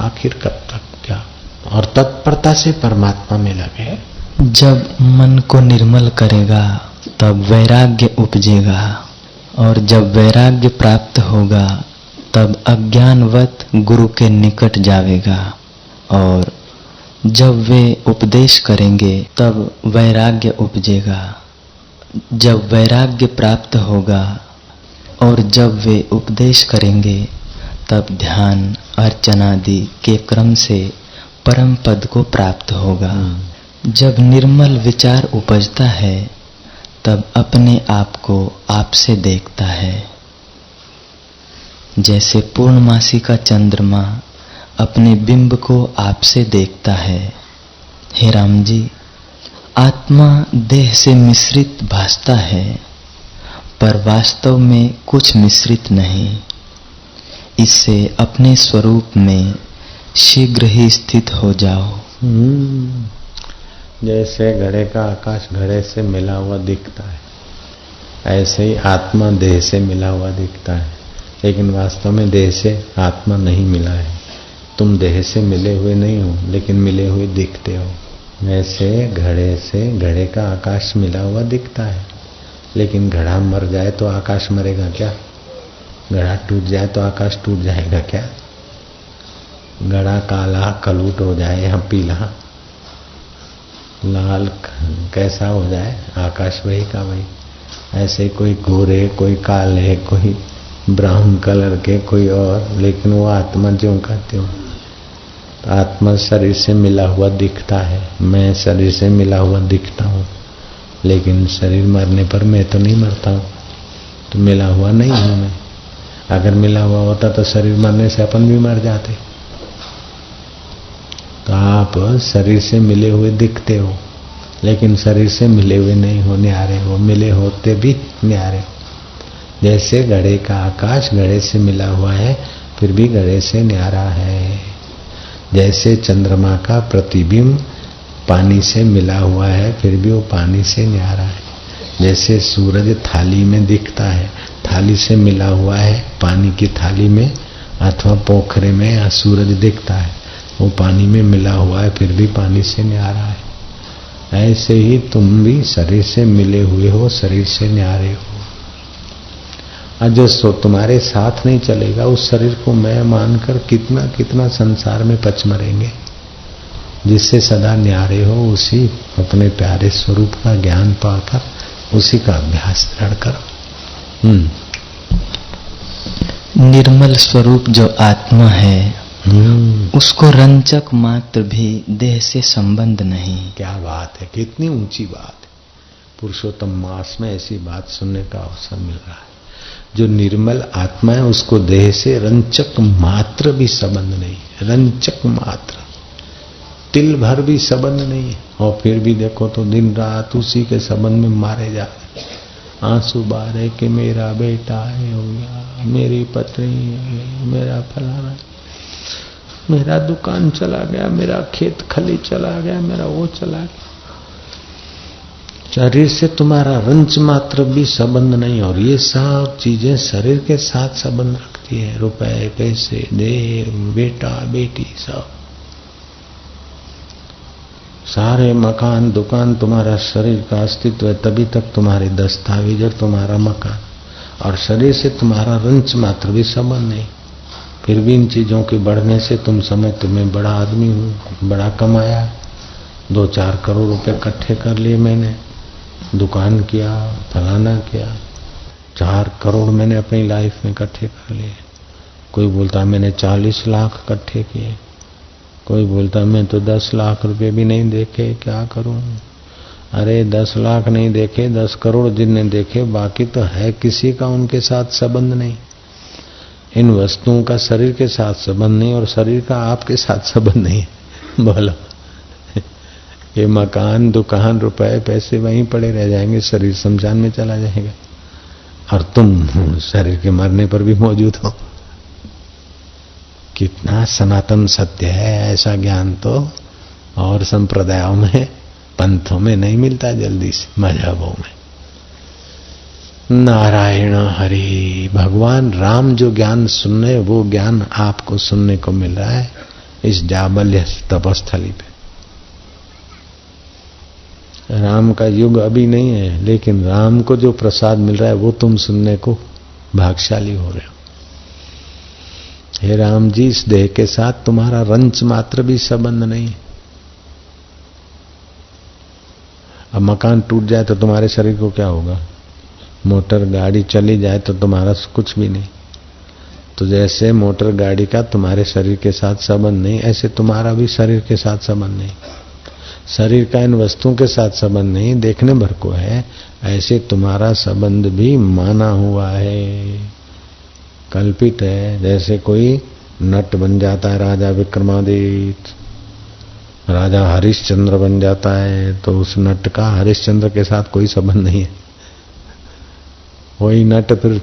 आखिर कब तक क्या। और तत्परता से परमात्मा में लगे। जब मन को निर्मल करेगा तब वैराग्य उपजेगा, और जब वैराग्य प्राप्त होगा तब अज्ञानवत गुरु के निकट जावेगा, और जब वे उपदेश करेंगे तब वैराग्य उपजेगा। जब वैराग्य प्राप्त होगा और जब वे उपदेश करेंगे तब ध्यान अर्चनादि के क्रम से परम पद को प्राप्त होगा। जब निर्मल विचार उपजता है तब अपने आप को आपसे देखता है, जैसे पूर्णमासी का चंद्रमा अपने बिंब को आपसे देखता है। हे राम जी, आत्मा देह से मिश्रित भासता है, पर वास्तव में कुछ मिश्रित नहीं। इससे अपने स्वरूप में शीघ्र ही स्थित हो जाओ। जैसे घड़े का आकाश घड़े से मिला हुआ दिखता है, ऐसे ही आत्मा देह से मिला हुआ दिखता है, लेकिन वास्तव में देह से आत्मा नहीं मिला है। तुम देह से मिले हुए नहीं हो, लेकिन मिले हुए दिखते हो। वैसे घड़े से घड़े का आकाश मिला हुआ दिखता है, लेकिन घड़ा मर जाए तो आकाश मरेगा क्या? घड़ा टूट जाए तो आकाश टूट जाएगा क्या? घड़ा काला कलूट हो जाए या पीला लाल कैसा हो जाए, आकाश वही का वही। ऐसे कोई गोरे, कोई काले, कोई ब्राउन कलर के, कोई और, लेकिन वो आत्मा ज्यों का त्यों। तो आत्मा शरीर से मिला हुआ दिखता है, मैं शरीर से मिला हुआ दिखता हूँ, लेकिन शरीर मरने पर मैं तो नहीं मरता हूँ, तो मिला हुआ नहीं हूँ मैं। अगर मिला हुआ होता तो शरीर मरने से अपन भी मर जाते। तो आप शरीर से मिले हुए दिखते हो, लेकिन शरीर से मिले हुए नहीं हो, न्यारे हो। मिले होते भी न्यारे हो। जैसे घड़े का आकाश घड़े से मिला हुआ है, फिर भी घड़े से न्यारा है। जैसे चंद्रमा का प्रतिबिंब पानी से मिला हुआ है, फिर भी वो पानी से न्यारा है। जैसे सूरज थाली में दिखता है, थाली से मिला हुआ है, पानी की थाली में अथवा पोखरे में या सूरज दिखता है, वो पानी में मिला हुआ है, फिर भी पानी से न्यारा है। ऐसे ही तुम भी शरीर से मिले हुए हो, शरीर से न्यारे हो। और जो तुम्हारे साथ नहीं चलेगा, उस शरीर को मैं मानकर कितना कितना संसार में पच मरेंगे। जिससे सदा न्यारे हो, उसी अपने प्यारे स्वरूप का ज्ञान पाकर उसी का अभ्यास दृढ़ करो। निर्मल स्वरूप जो आत्मा है, उसको रंजक मात्र भी देह से संबंध नहीं। क्या बात है, कितनी ऊंची बात है। पुरुषोत्तम मास में ऐसी बात सुनने का अवसर मिल रहा है। जो निर्मल आत्मा है उसको देह से रंचक मात्र भी संबंध नहीं, रंचक मात्र तिल भर भी संबंध नहीं है। और फिर भी देखो तो दिन रात उसी के संबंध में मारे जा रहे। आंसू बहा कि मेरा बेटा है हो गया, मेरी पत्नी है, मेरा फलाना, मेरा दुकान चला गया, मेरा खेत खली चला गया, मेरा वो चला गया। शरीर से तुम्हारा रंच मात्र भी संबंध नहीं। और ये सब चीजें शरीर के साथ संबंध रखती है। रुपए, पैसे, देह, बेटा, बेटी, सब सारे मकान, दुकान तुम्हारा शरीर का अस्तित्व है, तभी तक तुम्हारे दस्तावेज और तुम्हारा मकान। और शरीर से तुम्हारा रंच मात्र भी संबंध नहीं। फिर भी इन चीजों के बढ़ने से तुम समझते मैं बड़ा आदमी हूँ, बड़ा कमाया, 2-4 करोड़ रुपए इकट्ठे कर लिए मैंने, दुकान किया, फलाना किया, 4 करोड़ मैंने अपनी लाइफ में इकट्ठे कर लिए। कोई बोलता मैंने 40 लाख इकट्ठे किए, कोई बोलता मैं तो 10 लाख रुपए भी नहीं देखे, क्या करूं। अरे 10 लाख नहीं देखे, 10 करोड़ जिनने देखे, बाकी तो है किसी का उनके साथ संबंध नहीं। इन वस्तुओं का शरीर के साथ संबंध नहीं और शरीर का आपके साथ संबंध नहीं। बोलो, ये मकान, दुकान, रुपए, पैसे वहीं पड़े रह जाएंगे, शरीर शमशान में चला जाएगा और तुम शरीर के मरने पर भी मौजूद हो। कितना सनातन सत्य है। ऐसा ज्ञान तो और संप्रदायों में, पंथों में नहीं मिलता जल्दी से, मजहबों में। नारायण हरि। भगवान राम जो ज्ञान सुन रहे, वो ज्ञान आपको सुनने को मिल रहा है इस जाबल्य तपस्थली पे। राम का युग अभी नहीं है, लेकिन राम को जो प्रसाद मिल रहा है वो तुम सुनने को भाग्यशाली हो रहे हो। हे राम जी, इस देह के साथ तुम्हारा रंच मात्र भी संबंध नहीं। अब मकान टूट जाए तो तुम्हारे शरीर को क्या होगा? मोटर गाड़ी चली जाए तो तुम्हारा कुछ भी नहीं। तो जैसे मोटर गाड़ी का तुम्हारे शरीर के साथ संबंध नहीं, ऐसे तुम्हारा भी शरीर के साथ संबंध नहीं। शरीर का इन वस्तुओं के साथ संबंध नहीं, देखने भर को है, ऐसे तुम्हारा संबंध भी माना हुआ है, कल्पित है। जैसे कोई नट बन जाता है राजा विक्रमादित्य, राजा हरिश्चंद्र बन जाता है, तो उस नट का हरिश्चंद्र के साथ कोई संबंध नहीं है। वही नट फिर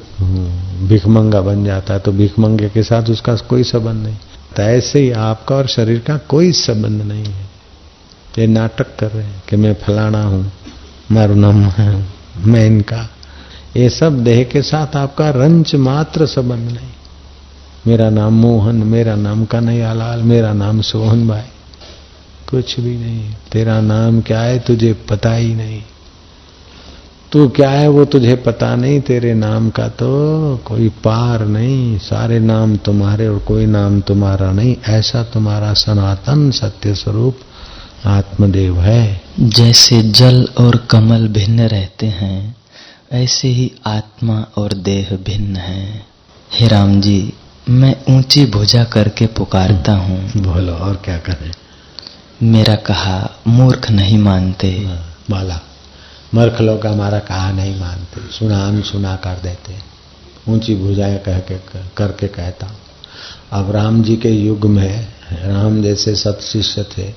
भिखमंगा बन जाता है, तो भिखमंगे के साथ उसका कोई संबंध नहीं। तो ऐसे ही आपका और शरीर का कोई संबंध नहीं है। ये नाटक कर रहे हैं कि मैं फलाना हूं, मारू नाम है, मैं इनका, ये सब देह के साथ आपका रंच मात्र संबंध नहीं। मेरा नाम मोहन, मेरा नाम कन्हैयालाल, मेरा नाम सोहन भाई, कुछ भी नहीं। तेरा नाम क्या है तुझे पता ही नहीं, तू क्या है वो तुझे पता नहीं। तेरे नाम का तो कोई पार नहीं, सारे नाम तुम्हारे और कोई नाम तुम्हारा नहीं। ऐसा तुम्हारा सनातन सत्य स्वरूप आत्मदेव है। जैसे जल और कमल भिन्न रहते हैं, ऐसे ही आत्मा और देह भिन्न है। हे राम जी, मैं ऊंची भुजा करके पुकारता हूँ। बोलो और क्या करें? मेरा कहा मूर्ख नहीं मानते। माला मूर्ख लोग हमारा कहा नहीं मानते, सुना अनसुना कर देते। ऊंची भुजाएं कह के करके कहता हूँ। अब राम जी के युग में राम जैसे सत शिष्य थे,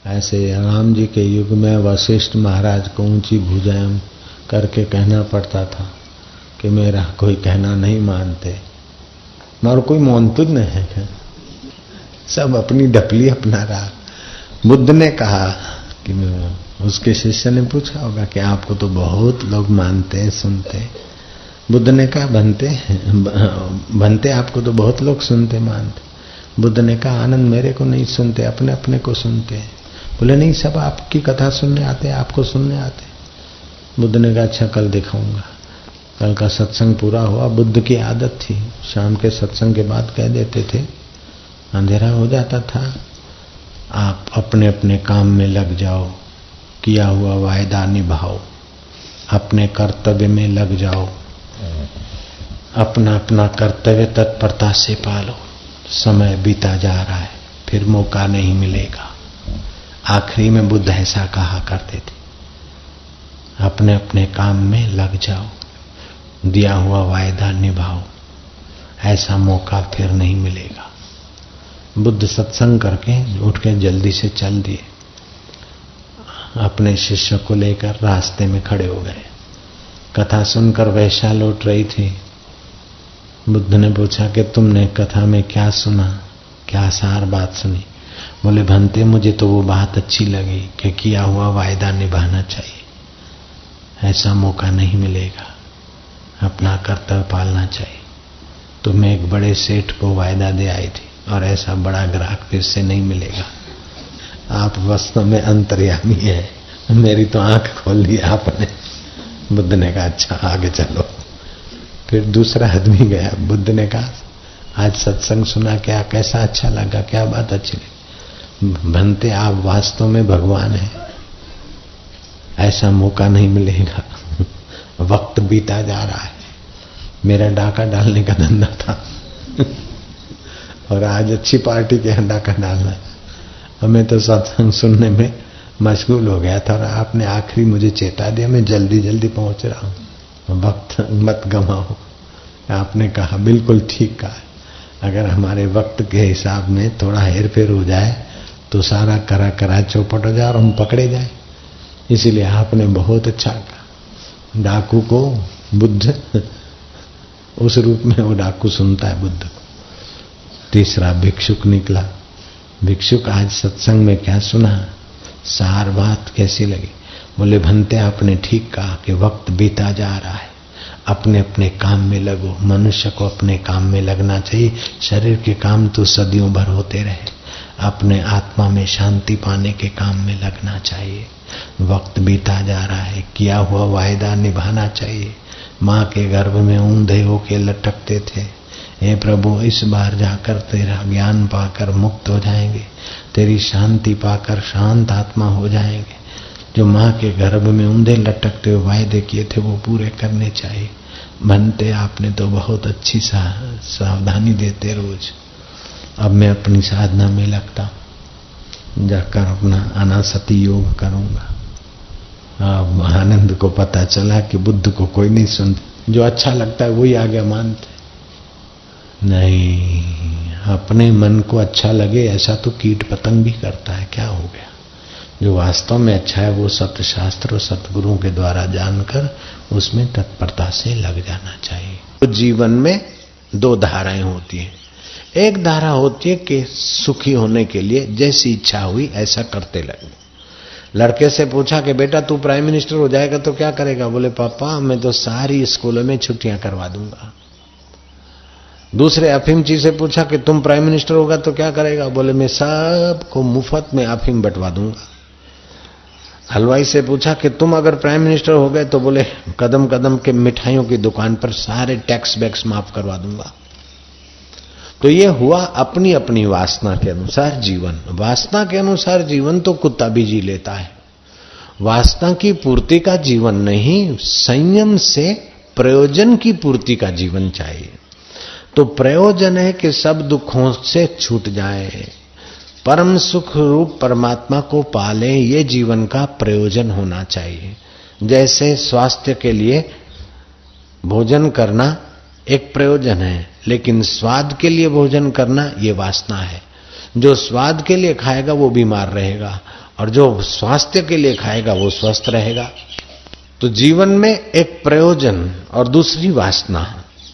ऐसे राम जी के युग में वशिष्ठ महाराज को ऊंची भुजाएं करके कहना पड़ता था कि मेरा कोई कहना नहीं मानते। मगर कोई मानतुद नहीं है, सब अपनी डपली अपना रहा। बुद्ध ने कहा कि उसके शिष्य ने पूछा होगा कि आपको तो बहुत लोग मानते हैं, सुनते हैं। बुद्ध ने कहा बनते आपको तो बहुत लोग सुनते मानते। बुद्ध ने कहा आनंद मेरे को नहीं सुनते, अपने अपने को सुनते हैं। बोले नहीं, सब आपकी कथा सुनने आते हैं, आपको सुनने आते हैं। बुद्ध ने कहा अच्छा कल दिखाऊंगा। कल का सत्संग पूरा हुआ। बुद्ध की आदत थी, शाम के सत्संग के बाद कह देते थे, अंधेरा हो जाता था, आप अपने अपने काम में लग जाओ, किया हुआ वायदा निभाओ, अपने कर्तव्य में लग जाओ, अपना अपना कर्तव्य तत्परता से पालो। समय बीता जा रहा है, फिर मौका नहीं मिलेगा। आखिरी में बुद्ध ऐसा कहा करते थे, अपने अपने काम में लग जाओ, दिया हुआ वायदा निभाओ, ऐसा मौका फिर नहीं मिलेगा। बुद्ध सत्संग करके उठ के जल्दी से चल दिए, अपने शिष्य को लेकर रास्ते में खड़े हो गए। कथा सुनकर वैश्या लौट रही थी। बुद्ध ने पूछा कि तुमने कथा में क्या सुना, क्या सार बात सुनी? बोले भंते मुझे तो वो बात अच्छी लगी कि किया हुआ वायदा निभाना चाहिए, ऐसा मौका नहीं मिलेगा, अपना कर्तव्य पालना चाहिए। तो मैं एक बड़े सेठ को वायदा दे आई थी और ऐसा बड़ा ग्राहक फिर से नहीं मिलेगा। आप वास्तव में अंतर्यामी है, मेरी तो आंख खोल दी आपने। बुद्ध ने कहा अच्छा आगे चलो। फिर दूसरा आदमी गया। बुद्ध ने कहा आज सत्संग सुना, क्या कैसा अच्छा लगा, क्या बात अच्छी लगी? भंते आप वास्तव में भगवान है, ऐसा मौका नहीं मिलेगा। वक्त बीता जा रहा है, मेरा डाका डालने का धंधा था और आज अच्छी पार्टी के यहाँ डाका डालना है। हमें तो सत्संग सुनने में मशगूल हो गया था और आपने आखिरी मुझे चेता दिया, मैं जल्दी जल्दी पहुंच रहा हूँ, वक्त मत गंवाओ। आपने कहा बिल्कुल ठीक कहा। अगर हमारे वक्त के हिसाब में थोड़ा हेर फेर हो जाए तो सारा करा करा चौपट हो जाए और हम पकड़े जाए। इसीलिए आपने बहुत अच्छा कहा। डाकू को बुद्ध उस रूप में वो डाकू सुनता है बुद्ध को। तीसरा भिक्षुक निकला। भिक्षुक आज सत्संग में क्या सुना, सार बात कैसी लगी? बोले भंते आपने ठीक कहा कि वक्त बीता जा रहा है, अपने अपने काम में लगो। मनुष्य को अपने काम में लगना चाहिए। शरीर के काम तो सदियों भर होते रहे, अपने आत्मा में शांति पाने के काम में लगना चाहिए। वक्त बीता जा रहा है, किया हुआ वायदा निभाना चाहिए। माँ के गर्भ में ऊंधे होके लटकते थे, हे प्रभु इस बार जाकर तेरा ज्ञान पाकर मुक्त हो जाएंगे, तेरी शांति पाकर शांत आत्मा हो जाएंगे। जो माँ के गर्भ में ऊंधे लटकते हुए वायदे किए थे वो पूरे करने चाहिए। बनते आपने तो बहुत अच्छी सावधानी देते रोज। अब मैं अपनी साधना में लगता हूँ, जाकर अपना अनासति योग करूंगा। अब आनंद को पता चला कि बुद्ध को कोई नहीं सुनता, जो अच्छा लगता है वही आगे मानते नहीं। अपने मन को अच्छा लगे ऐसा तो कीट पतंग भी करता है, क्या हो गया। जो वास्तव में अच्छा है वो सत्शास्त्र और सतगुरुओं के द्वारा जानकर उसमें तत्परता से लग जाना चाहिए। तो जीवन में दो धाराएं होती हैं। एक धारा होती है कि सुखी होने के लिए जैसी इच्छा हुई ऐसा करते लगे। लड़के से पूछा कि बेटा तू प्राइम मिनिस्टर हो जाएगा तो क्या करेगा? बोले पापा मैं तो सारी स्कूलों में छुट्टियां करवा दूंगा। दूसरे अफीमची से पूछा कि तुम प्राइम मिनिस्टर होगा तो क्या करेगा? बोले मैं सबको मुफ्त में अफीम बंटवा दूंगा। हलवाई से पूछा कि तुम अगर प्राइम मिनिस्टर हो गए तो बोले कदम कदम के मिठाइयों की दुकान पर सारे टैक्स बैक्स माफ करवा दूंगा। तो ये हुआ अपनी अपनी वासना के अनुसार जीवन। वासना के अनुसार जीवन तो कुत्ता भी जी लेता है। वासना की पूर्ति का जीवन नहीं, संयम से प्रयोजन की पूर्ति का जीवन चाहिए। तो प्रयोजन है कि सब दुखों से छूट जाए, परम सुख रूप परमात्मा को पालें, ये जीवन का प्रयोजन होना चाहिए। जैसे स्वास्थ्य के लिए भोजन करना एक प्रयोजन है, लेकिन स्वाद के लिए भोजन करना ये वासना है। जो स्वाद के लिए खाएगा वो बीमार रहेगा और जो स्वास्थ्य के लिए खाएगा वो स्वस्थ रहेगा। तो जीवन में एक प्रयोजन और दूसरी वासना,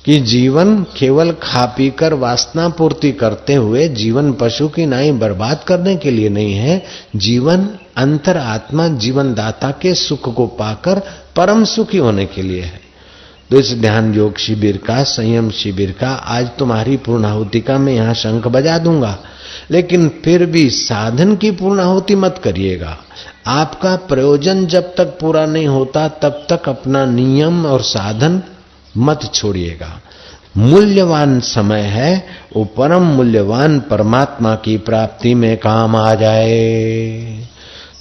कि जीवन केवल खा पी कर वासना पूर्ति करते हुए जीवन पशु की नाई बर्बाद करने के लिए नहीं है। जीवन अंतर आत्मा जीवन दाता के सुख को पाकर परम सुखी होने के लिए है। तो इस ध्यान योग शिविर का, संयम शिविर का आज तुम्हारी पूर्णाहुति का मैं यहाँ शंख बजा दूंगा, लेकिन फिर भी साधन की पूर्णाहुति मत करिएगा। आपका प्रयोजन जब तक पूरा नहीं होता तब तक अपना नियम और साधन मत छोड़िएगा। मूल्यवान समय है, वो परम मूल्यवान परमात्मा की प्राप्ति में काम आ जाए।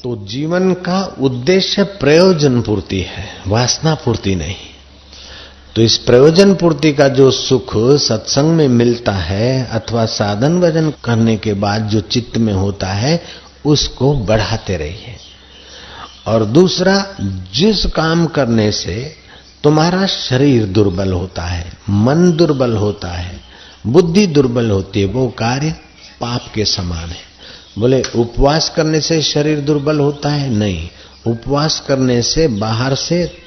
तो जीवन का उद्देश्य प्रयोजन पूर्ति है, वासना पूर्ति नहीं। तो इस प्रयोजन पूर्ति का जो सुख सत्संग में मिलता है अथवा साधन भजन करने के बाद जो चित्त में होता है उसको बढ़ाते रहिए। और दूसरा, जिस काम करने से तुम्हारा शरीर दुर्बल होता है, मन दुर्बल होता है, बुद्धि दुर्बल होती है, वो कार्य पाप के समान है। बोले उपवास करने से शरीर दुर्बल होता है? नहीं, उपवास करने से बाहर से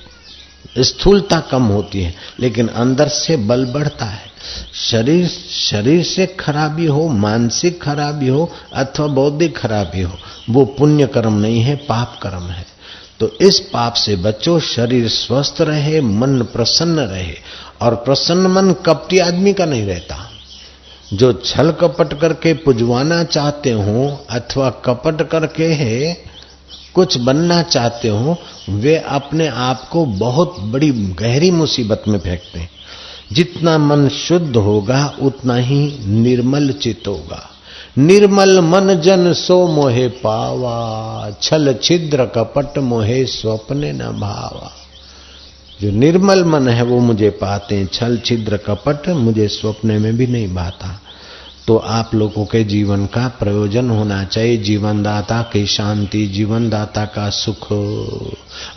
स्थूलता कम होती है लेकिन अंदर से बल बढ़ता है। शरीर से खराबी हो, मानसिक खराबी हो अथवा बौद्धिक खराबी हो, वो पुण्य कर्म नहीं है, पाप कर्म है। तो इस पाप से बचो, शरीर स्वस्थ रहे, मन प्रसन्न रहे। और प्रसन्न मन कपटी आदमी का नहीं रहता। जो छल कपट करके पुजवाना चाहते हो अथवा कपट करके है कुछ बनना चाहते हो, वे अपने आप को बहुत बड़ी गहरी मुसीबत में फेंकते हैं। जितना मन शुद्ध होगा उतना ही निर्मल चित्त होगा। निर्मल मन जन सो मोहे पावा, छल छिद्र कपट मोहे स्वप्ने न भावा। जो निर्मल मन है वो मुझे पाते हैं, छल छिद्र कपट मुझे स्वप्ने में भी नहीं भाता। तो आप लोगों के जीवन का प्रयोजन होना चाहिए, जीवनदाता की शांति, जीवनदाता का सुख।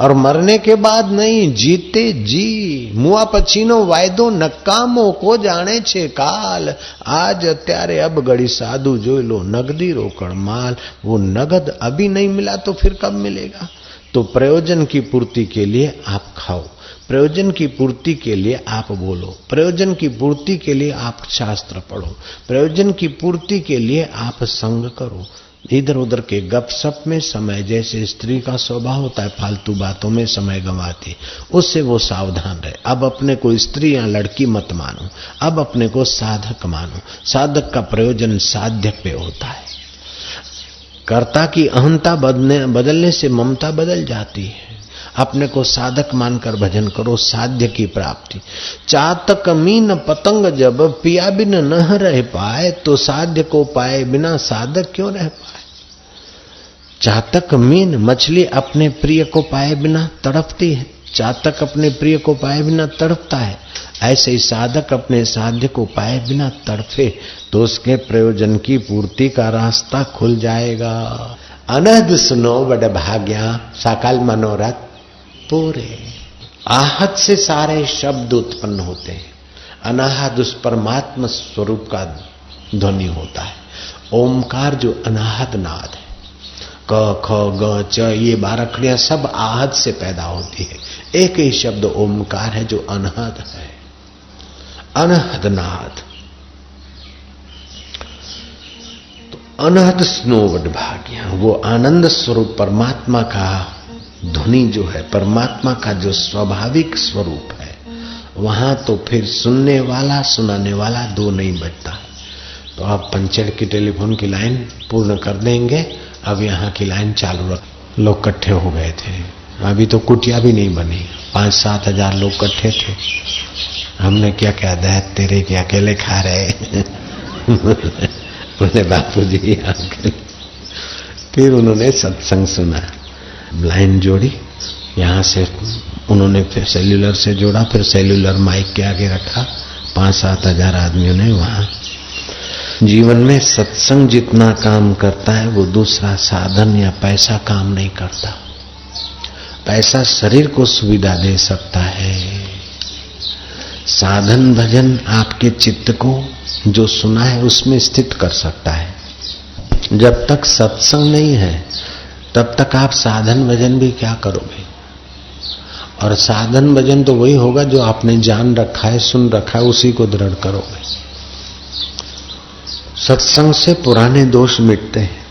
और मरने के बाद नहीं, जीते जी। मुआ पछीनो वायदो नकामो को जाने छे काल। आज अत्यारे अब गड़ी साधु जो लो नगदी रोकड़ माल। वो नगद अभी नहीं मिला तो फिर कब मिलेगा? तो प्रयोजन की पूर्ति के लिए आप खाओ, प्रयोजन की पूर्ति के लिए आप बोलो, प्रयोजन की पूर्ति के लिए आप शास्त्र पढ़ो, प्रयोजन की पूर्ति के लिए आप संग करो। इधर उधर के गपशप में समय, जैसे स्त्री का स्वभाव होता है फालतू बातों में समय गंवाती, उससे वो सावधान रहे। अब अपने को स्त्री या लड़की मत मानो, अब अपने को साधक मानो। साधक का प्रयोजन साध्य पे होता है। कर्ता की अहंता बदलने से ममता बदल जाती है। अपने को साधक मानकर भजन करो, साध्य की प्राप्ति। चातक मीन पतंग जब पिया बिन न रह पाए, तो साध्य को पाए बिना साधक क्यों रह पाए। चातक मीन मछली अपने प्रिय को पाए बिना तड़पती है, चातक अपने प्रिय को पाए बिना तड़पता है। ऐसे ही साधक अपने साध्य को पाए बिना तड़पे तो उसके प्रयोजन की पूर्ति का रास्ता खुल जाएगा। अनहद सुनो बड़ भाग्या, साकाल मनोरथ पूरे। आहत से सारे शब्द उत्पन्न होते हैं, अनाहद उस परमात्मा स्वरूप का ध्वनि होता है। ओमकार जो अनाहद नाद है, क ख ग च ये 12 अखड़ियां सब आहद से पैदा होती है। एक ही शब्द ओमकार है जो अनहद है, अनहद नाद। तो अनहद स्नोवड भाग्य, वो आनंद स्वरूप परमात्मा का ध्वनि जो है, परमात्मा का जो स्वाभाविक स्वरूप है, वहां तो फिर सुनने वाला सुनाने वाला दो नहीं बचता। तो आप पंचड़ की टेलीफोन की लाइन पूर्ण कर देंगे। अब यहाँ की लाइन चालू रख। लोग इकट्ठे हो गए थे, अभी तो कुटिया भी नहीं बनी, 5-7 हजार लोग इकट्ठे थे। हमने क्या क्या दैत तेरे के अकेले खा रहे बोले बापू जी फिर उन्होंने सत्संग सुना, लाइन जोड़ी, यहाँ से उन्होंने फिर सेल्यूलर से जोड़ा, फिर सेल्यूलर माइक के आगे रखा। 5-7 हजार आदमियों ने वहां। जीवन में सत्संग जितना काम करता है वो दूसरा साधन या पैसा काम नहीं करता। पैसा शरीर को सुविधा दे सकता है, साधन भजन आपके चित्त को जो सुना है उसमें स्थित कर सकता है। जब तक सत्संग नहीं है तब तक आप साधन भजन भी क्या करोगे। और साधन भजन तो वही होगा जो आपने जान रखा है, सुन रखा है, उसी को दृढ़ करोगे। सत्संग से पुराने दोष मिटते हैं,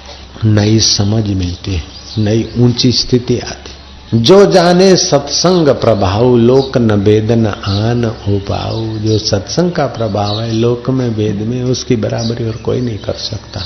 नई समझ मिलती है, नई ऊंची स्थिति आती। जो जाने सत्संग प्रभाव, लोक न भेद न आन हो पाऊ। जो सत्संग का प्रभाव है लोक में भेद में उसकी बराबरी और कोई नहीं कर सकता।